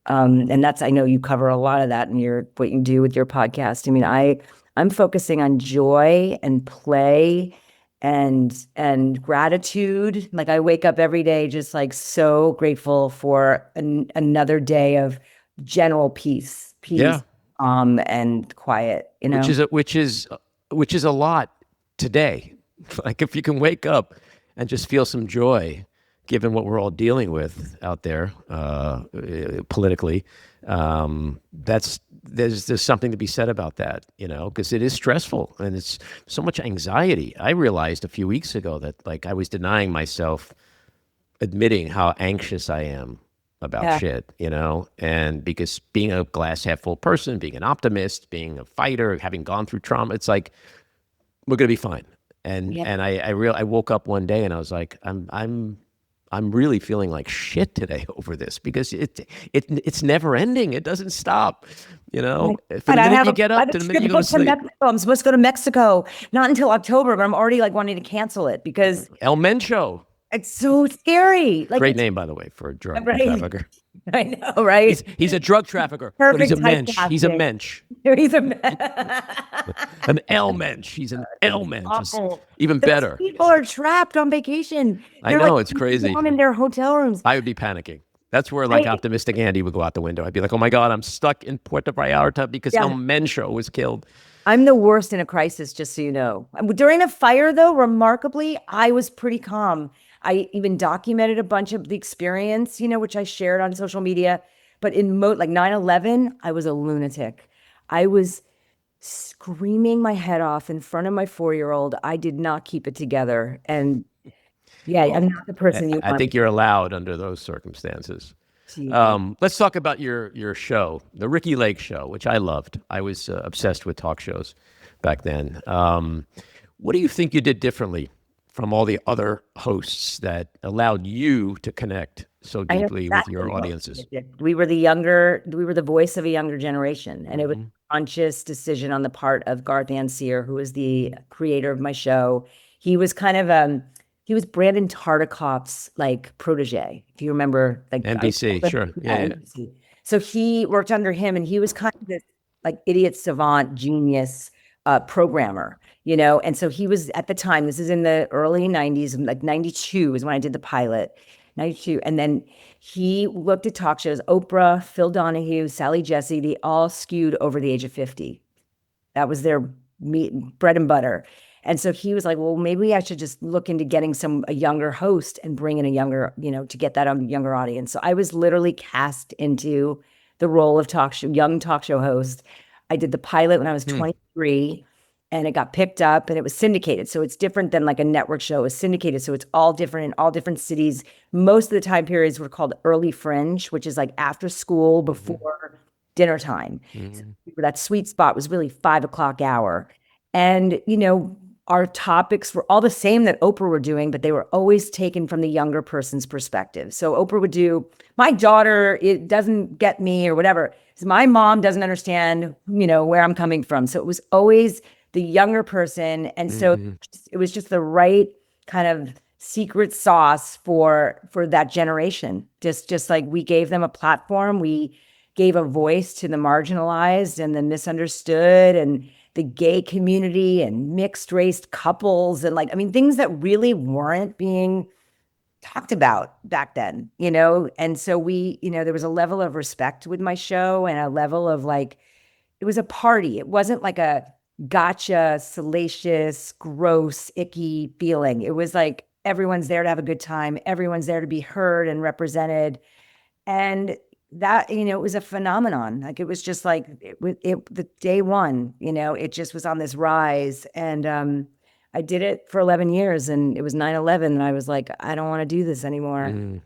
And that's, I know you cover a lot of that in what you do with your podcast. I'm focusing on joy and play and gratitude. Like I wake up every day just like so grateful for another day of general peace, Yeah. and quiet, Which is a lot today. Like if you can wake up and just feel some joy, given what we're all dealing with out there politically, there's something to be said about that, because it is stressful and it's so much anxiety. I realized a few weeks ago that like I was denying myself admitting how anxious I am about shit, and because being a glass half full person, being an optimist, being a fighter, having gone through trauma, it's like we're gonna be fine. And I woke up one day and I was like, I'm really feeling like shit today over this because it's never ending. It doesn't stop. From the minute you get up to the minute you go to sleep. I'm supposed to go to Mexico, not until October, but I'm already like wanting to cancel it because El Mencho. It's so scary. Like, great name, by the way, for a drug trafficker. I know, right? He's a drug trafficker, Perfect, but he's a mensch. He's a mensch. He's an El Mensch. He's an El Mensch. Awful. Even better. People are trapped on vacation. I know, it's crazy. In their hotel rooms. I would be panicking. That's where like optimistic Andy would go out the window. I'd be like, oh my God, I'm stuck in Puerto Vallarta because El Mencho was killed. I'm the worst in a crisis, just so you know. During a fire, though, remarkably, I was pretty calm. I even documented a bunch of the experience, which I shared on social media. But in like 9/11, I was a lunatic. I was screaming my head off in front of my 4-year-old. I did not keep it together. And I'm not the person you want. I think you're allowed under those circumstances. Let's talk about your show, the Ricki Lake Show, which I loved. I was obsessed with talk shows back then. What do you think you did differently from all the other hosts that allowed you to connect so deeply with your audiences? We were the voice of a younger generation. And it was a conscious decision on the part of Garth Anseer, who was the creator of my show. He was kind of, he was Brandon Tartikoff's like protege, if you remember. Like NBC, sure. Yeah. NBC. So he worked under him and he was kind of this like idiot savant genius programmer, and so he was at the time, this is in the early 90s, like 92 is when I did the pilot, 92. And then he looked at talk shows, Oprah, Phil Donahue, Sally Jesse, they all skewed over the age of 50. That was their bread and butter. And so he was like, well, maybe I should just look into getting a younger host and bring in a younger, to get that younger audience. So I was literally cast into the role of young talk show host. I did the pilot when I was 23 and it got picked up and it was syndicated. So it's different than like a network show. It's syndicated. So it's all different in all different cities. Most of the time periods were called early fringe, which is like after school, before dinner time. So that sweet spot was really 5 o'clock hour. And, our topics were all the same that Oprah were doing, but they were always taken from the younger person's perspective. So Oprah would do, my daughter, it doesn't get me or whatever. So my mom doesn't understand, where I'm coming from. So it was always the younger person. And so it was just the right kind of secret sauce for that generation. Just like we gave them a platform. We gave a voice to the marginalized and the misunderstood and the gay community and mixed race couples and things that really weren't being talked about back then, And so there was a level of respect with my show and a level of it was a party. It wasn't like a gotcha, salacious, gross, icky feeling. It was like everyone's there to have a good time. Everyone's there to be heard and represented. And that, it was a phenomenon. It was just the day one, it just was on this rise. And I did it for 11 years and it was 9/11. And I was like, I don't want to do this anymore.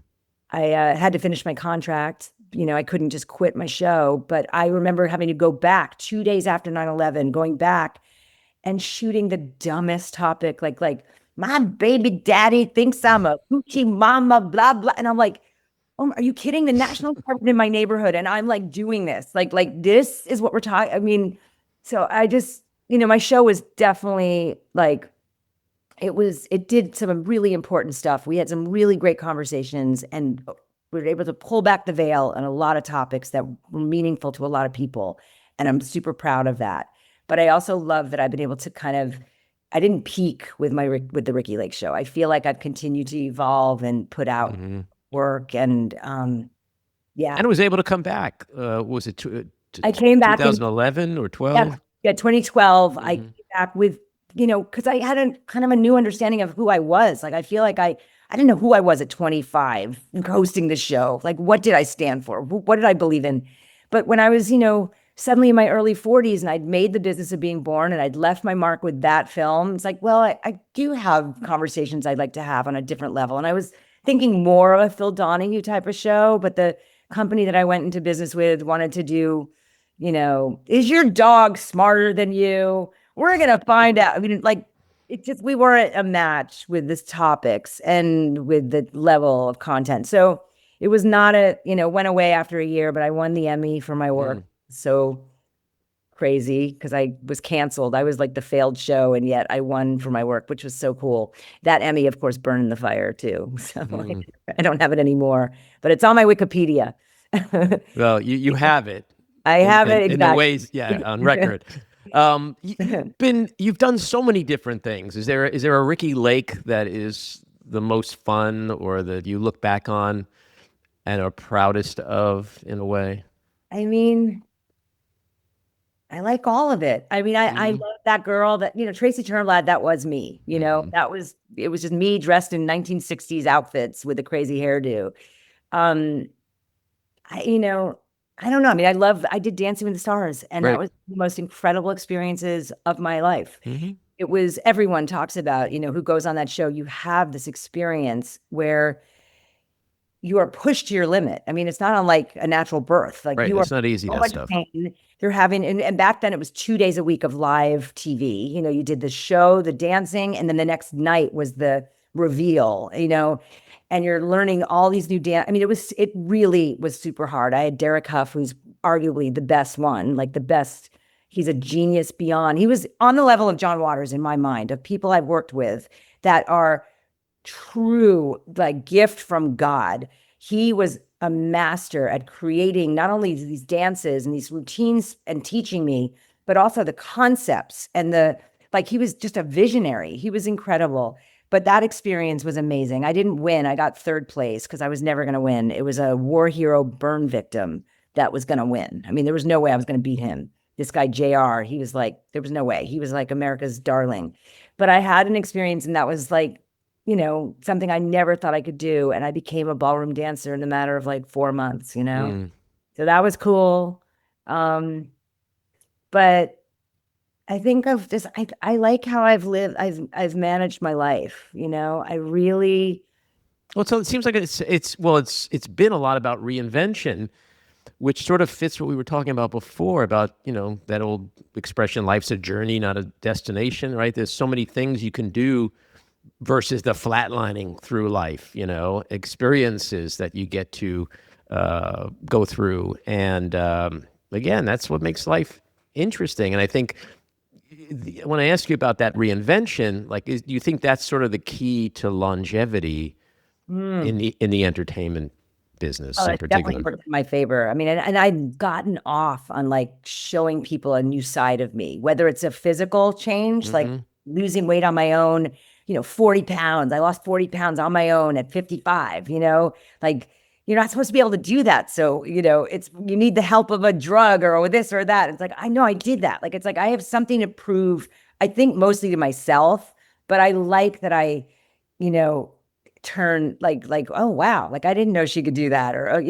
I had to finish my contract. I couldn't just quit my show, but I remember having to go back 2 days after 9/11, going back and shooting the dumbest topic, like my baby daddy thinks I'm a hoochie mama, blah, blah. And I'm like, oh, are you kidding? The National Guard in my neighborhood. And I'm doing this, this is what we're talking. So I just, my show was definitely it did some really important stuff. We had some really great conversations and we were able to pull back the veil on a lot of topics that were meaningful to a lot of people. And I'm super proud of that. But I also love that I've been able to I didn't peak with the Ricki Lake Show. I feel like I've continued to evolve and put out work and yeah. And it was able to come back. Was it I came back 2011 or 12? Yeah, 2012. I came back with, because I had a new understanding of who I was. I feel like I didn't know who I was at 25 hosting the show. What did I stand for? What did I believe in? But when I was, suddenly in my early 40s and I'd made The Business of Being Born and I'd left my mark with that film, it's I do have conversations I'd like to have on a different level. And I was thinking more of a Phil Donahue type of show, but the company that I went into business with wanted to do, is your dog smarter than you? We're going to find out. We weren't a match with this topics and with the level of content. So it was not went away after a year, but I won the Emmy for my work. So crazy because I was canceled. I was the failed show, and yet I won for my work, which was so cool. That Emmy, of course, burned in the fire too. So I don't have it anymore, but it's on my Wikipedia. Well, you have it. I have it exactly. In the ways, on record. You've done so many different things. Is there a Ricki Lake that is the most fun or that you look back on and are proudest of in a way? I like all of it. I love that girl that, Tracy Turnblad, that was me, it was just me dressed in 1960s outfits with a crazy hairdo. I don't know. I did Dancing with the Stars and that was the most incredible experiences of my life. It was, everyone talks about, who goes on that show, you have this experience where you are pushed to your limit. It's not unlike a natural birth. It's not easy, that stuff. You're having, and back then it was 2 days a week of live TV. You did the show, the dancing, and then the next night was the reveal, and you're learning all these new dance. It really was super hard. I had Derek Huff, who's arguably the best one, the best. He's a genius beyond. He was on the level of John Waters in my mind, of people I've worked with that are true, gift from God. He was a master at creating not only these dances and these routines and teaching me, but also the concepts and he was just a visionary. He was incredible. But that experience was amazing. I didn't win. I got third place because I was never going to win. It was a war hero burn victim that was going to win. there was no way I was going to beat him. This guy, JR, he was there was no way. He was America's darling. But I had an experience and that was something I never thought I could do. And I became a ballroom dancer in the matter of 4 months, So that was cool. But I think of this, I like how I've lived, I've managed my life, I really. Well, so it seems like it's been a lot about reinvention, which sort of fits what we were talking about before about, that old expression, life's a journey, not a destination, right? There's so many things you can do versus the flatlining through life, experiences that you get to go through. And again, that's what makes life interesting. And I think when I ask you about that reinvention, do you think that's sort of the key to longevity in the entertainment business Oh, in it's definitely particular. worked in my favor. I mean, and I've gotten off on like showing people a new side of me, whether it's a physical change, like losing weight on my own, 40 pounds. I lost 40 pounds on my own at 55, like you're not supposed to be able to do that. So, you need the help of a drug or this or that. It's like, I know I did that. Like, it's like I have something to prove, I think mostly to myself, but I like that you know, turn like, oh wow, like I didn't know she could do that. Or,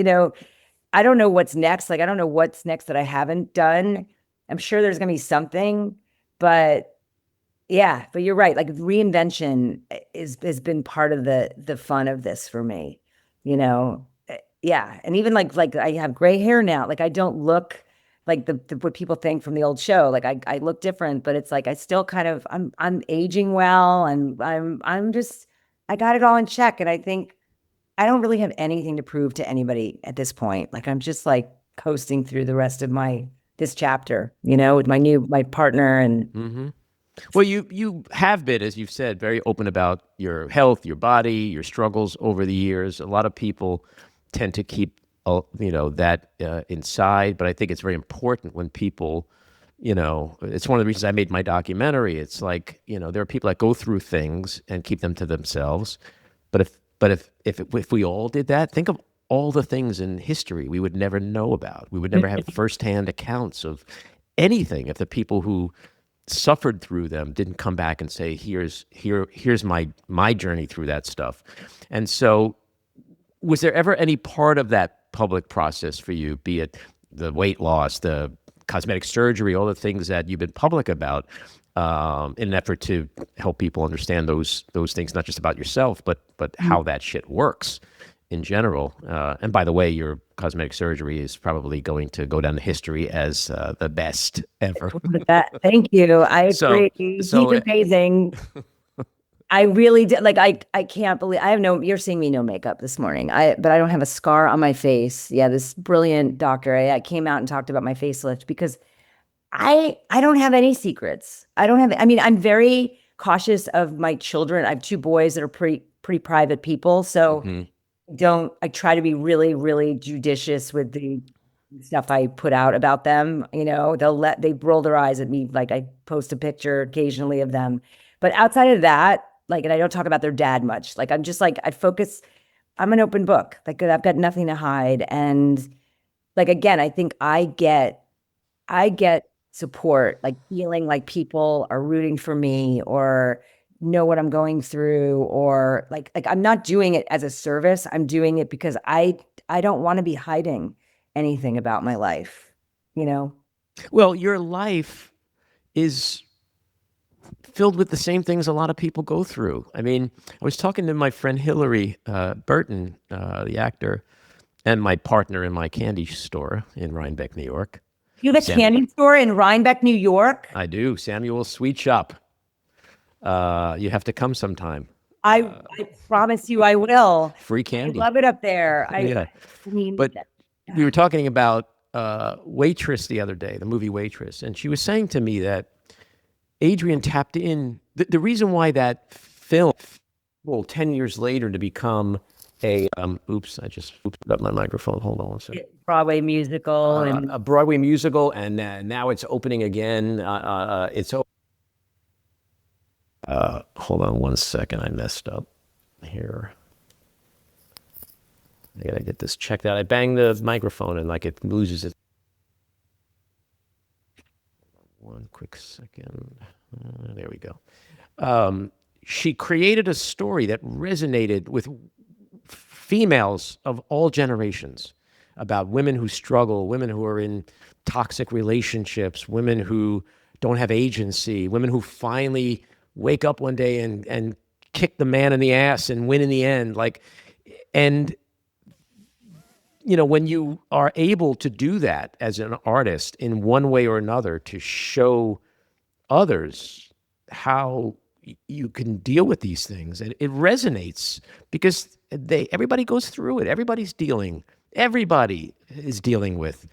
I don't know what's next. Like, I don't know what's next that I haven't done. I'm sure there's gonna be something, but yeah, but you're right. Like reinvention has been part of the fun of this for me, Yeah. And even like I have gray hair now. Like I don't look like the what people think from the old show. Like I look different, but it's like I still kind of I'm aging well, and I'm just I got it all in check. And I think I don't really have anything to prove to anybody at this point. Like I'm just like coasting through the rest of this chapter, with my partner. And Well, you have been, as you've said, very open about your health, your body, your struggles over the years. A lot of people tend to keep, that inside, but I think it's very important when people, it's one of the reasons I made my documentary. It's like, there are people that go through things and keep them to themselves. But if we all did that, think of all the things in history we would never know about. We would never have firsthand accounts of anything if the people who suffered through them didn't come back and say, here's my journey through that stuff. And so was there ever any part of that public process for you, be it the weight loss, the cosmetic surgery, all the things that you've been public about, in an effort to help people understand those things, not just about yourself, but how that shit works in general? And by the way, your cosmetic surgery is probably going to go down in history as the best ever. Thank you. I agree. He's amazing. I really did. Like, I can't believe you're seeing me no makeup this morning. But I don't have a scar on my face. Yeah. This brilliant doctor, I came out and talked about my facelift because I don't have any secrets. I'm very cautious of my children. I have two boys that are pretty private people. So I try to be really, really judicious with the stuff I put out about them. They roll their eyes at me. Like I post a picture occasionally of them, but outside of that, and I don't talk about their dad much. Like, I'm just like, I'm an open book. Like I've got nothing to hide. And like, again, I think I get support, like feeling like people are rooting for me or know what I'm going through, or like I'm not doing it as a service. I'm doing it because I don't want to be hiding anything about my life, Well, your life is filled with the same things a lot of people go through. I mean, I was talking to my friend Hillary Burton, the actor, and my partner in my candy store in Rhinebeck, New York. You have a candy store in Rhinebeck, New York? I do. Samuel's Sweet Shop. You have to come sometime. I promise you I will. Free candy. I love it up there. But we were talking about Waitress the other day, the movie Waitress, and she was saying to me that Adrienne tapped in. The reason why that film, 10 years later, to become a oops, I just ooped up my microphone. Hold on one second. Broadway musical and a Broadway musical, and now it's opening again. It's hold on one second. I messed up here. I gotta get this checked out. I banged the microphone and it loses it. One quick second. There we go. She created a story that resonated with females of all generations, about women who struggle, women who are in toxic relationships, women who don't have agency, women who finally wake up one day and kick the man in the ass and win in the end. And when you are able to do that as an artist in one way or another to show others how you can deal with these things, and it resonates because everybody goes through it. Everybody is dealing with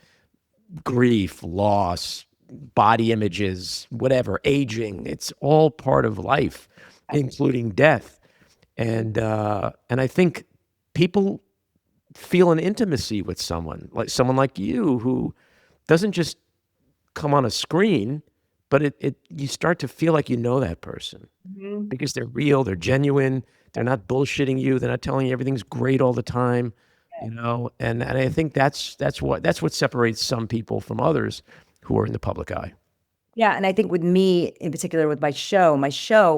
grief, loss, body images, whatever, aging. It's all part of life, including death. And I think people feel an intimacy with someone like you who doesn't just come on a screen, but you start to feel like you know that person because they're real, they're genuine, they're not bullshitting you, they're not telling you everything's great all the time, and I think that's what separates some people from others who are in the public eye. Yeah, and I think with me in particular with my show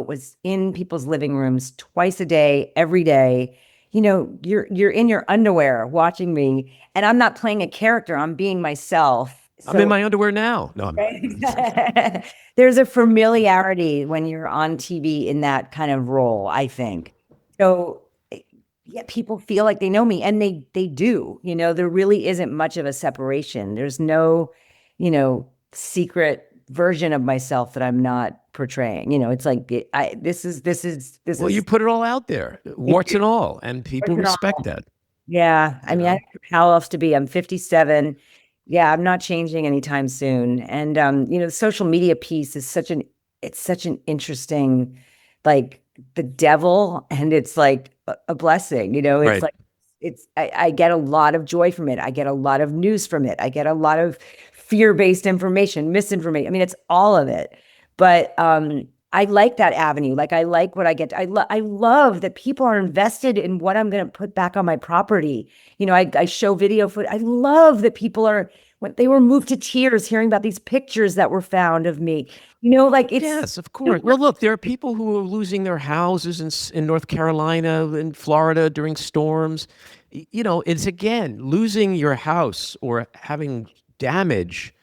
was in people's living rooms twice a day, every day. You're in your underwear watching me, and I'm not playing a character, I'm being myself. I'm in my underwear now. No, There's a familiarity when you're on TV in that kind of role, I think. So yeah, people feel like they know me, and they do. There really isn't much of a separation. There's no, secret version of myself that I'm not portraying. It's like this is. Well, you put it all out there, warts and all, and people respect that. Yeah, I mean, I don't know how else to be. I'm 57. Yeah, I'm not changing anytime soon. And the social media piece is such an interesting, like, the devil, and it's like a blessing. It's Right. like I get a lot of joy from it. I get a lot of news from it. I get a lot of fear-based information, misinformation. I mean, it's all of it. But I like that avenue. Like, I like what I get. I love that people are invested in what I'm going to put back on my property. I show video footage. I love that people when they were moved to tears hearing about these pictures that were found of me. Like, it's. Yes, of course. Well, look, there are people who are losing their houses in North Carolina, in Florida during storms. It's, again, losing your house or having damage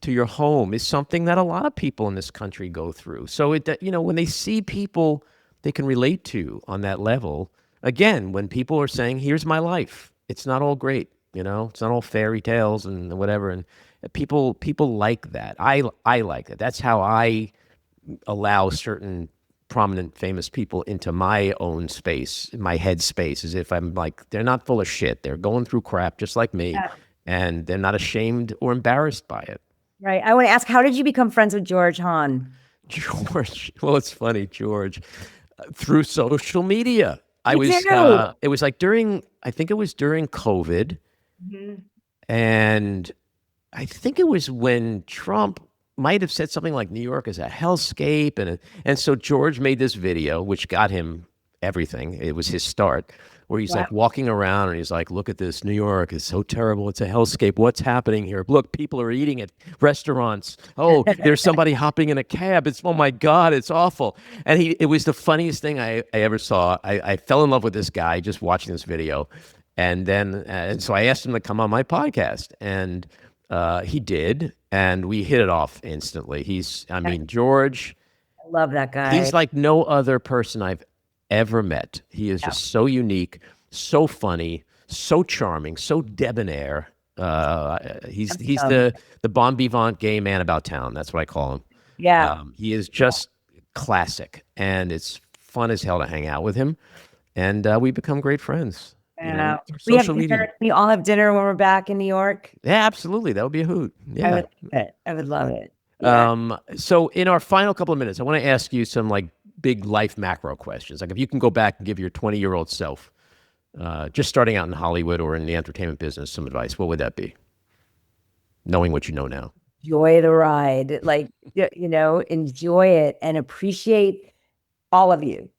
to your home is something that a lot of people in this country go through. So when they see people they can relate to on that level, again, when people are saying, here's my life, it's not all great, it's not all fairy tales and whatever. And people like that. I like that. That's how I allow certain prominent, famous people into my own space, my head space, as if I'm like, they're not full of shit. They're going through crap just like me, and they're not ashamed or embarrassed by it. Right. I want to ask, how did you become friends with George Hahn? George, well, it's funny, George, through social media. It was like I think it was during COVID. And I think it was when Trump might have said something like New York is a hellscape. And so George made this video, which got him everything. It was his start, where he's like walking around and he's like, look at this. New York is so terrible. It's a hellscape. What's happening here? Look, people are eating at restaurants. Oh, there's somebody hopping in a cab. Oh my God, it's awful. And it was the funniest thing I ever saw. I fell in love with this guy just watching this video. And so I asked him to come on my podcast, and he did, and we hit it off instantly. George. I love that guy. He's like no other person I've ever met. He is just so unique, so funny, so charming, so debonair. He's the bon vivant gay man about town. That's what I call him. Yeah. He is just classic, and it's fun as hell to hang out with him. And we become great friends. We all have dinner when we're back in New York. Yeah, absolutely. That would be a hoot. Yeah. I would love it. Yeah. So in our final couple of minutes, I want to ask you some like big life macro questions. Like if you can go back and give your 20-year-old self, just starting out in Hollywood or in the entertainment business, some advice, what would that be? Knowing what you know now. Enjoy the ride. Like, enjoy it and appreciate all of you.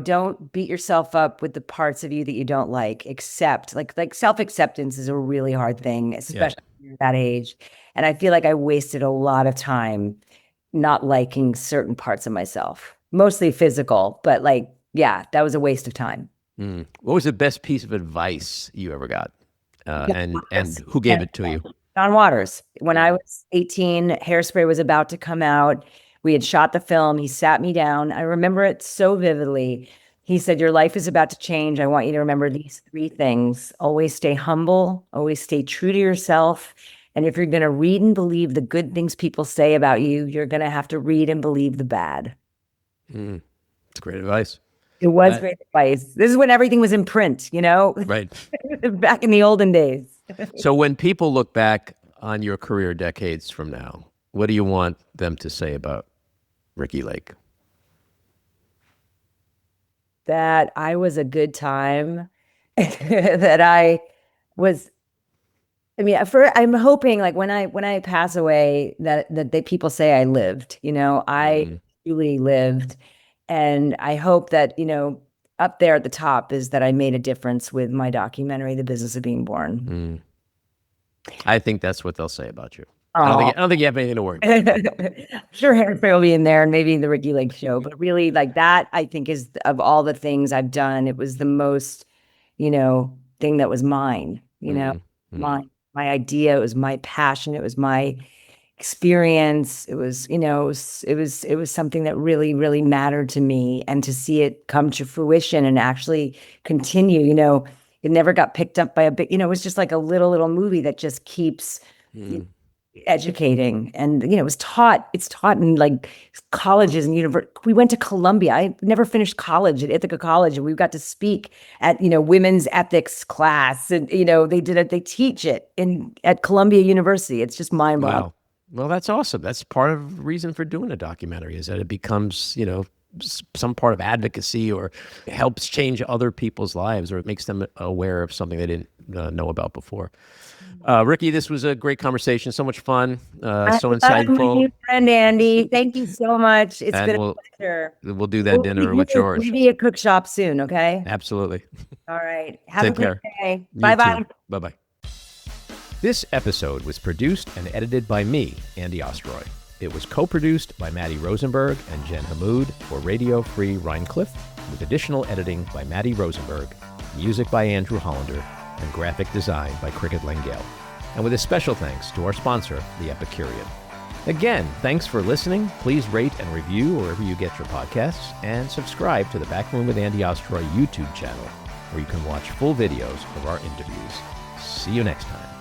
Don't beat yourself up with the parts of you that you don't like. Accept, like self-acceptance is a really hard thing, especially at that age. And I feel like I wasted a lot of time not liking certain parts of myself, mostly physical, but that was a waste of time. What was the best piece of advice you ever got? And who gave it to you? John Waters. When I was 18, Hairspray was about to come out. We had shot the film. He sat me down. I remember it so vividly. He said, your life is about to change. I want you to remember these 3 things. Always stay humble. Always stay true to yourself. And if you're going to read and believe the good things people say about you, you're going to have to read and believe the bad. It's great advice. It was great advice. This is when everything was in print, Right. Back in the olden days. So when people look back on your career decades from now, what do you want them to say about Ricki Lake? That I was a good time, that I was, I mean, I'm hoping like when I pass away that people say I lived, I truly lived. And I hope that, up there at the top is that I made a difference with my documentary, The Business of Being Born. I think that's what they'll say about you. Oh. I don't think you have anything to worry about. Sure, Hairspray will be in there and maybe the Ricki Lake Show, but really like that, I think is of all the things I've done, it was the most, thing that was mine, my idea, it was my passion, it was my experience. It was, it was something that really, really mattered to me, and to see it come to fruition and actually continue, it never got picked up by a big, it was just like a little movie that just keeps educating. And, it's taught in like colleges and universities. We went to Columbia. I never finished college at Ithaca College, and we got to speak at, women's ethics class. And, they teach it at Columbia University. It's just mind-boggling. Wow. Well, that's awesome. That's part of the reason for doing a documentary, is that it becomes, some part of advocacy, or helps change other people's lives, or it makes them aware of something they didn't know about before. Ricki, this was a great conversation. So much fun. So insightful. You, friend Andy. Thank you so much. It's been a pleasure. We'll do that dinner with yours. Maybe a cook shop soon, okay? Absolutely. All right. Have a good day. Bye-bye. Bye-bye. This episode was produced and edited by me, Andy Ostroy. It was co-produced by Maddie Rosenberg and Jen Hammoud for Radio Free Rhinecliff, with additional editing by Maddie Rosenberg, music by Andrew Hollander, and graphic design by Cricket Langell. And with a special thanks to our sponsor, The Epicurean. Again, thanks for listening. Please rate and review wherever you get your podcasts, and subscribe to the Backroom with Andy Ostroy YouTube channel, where you can watch full videos of our interviews. See you next time.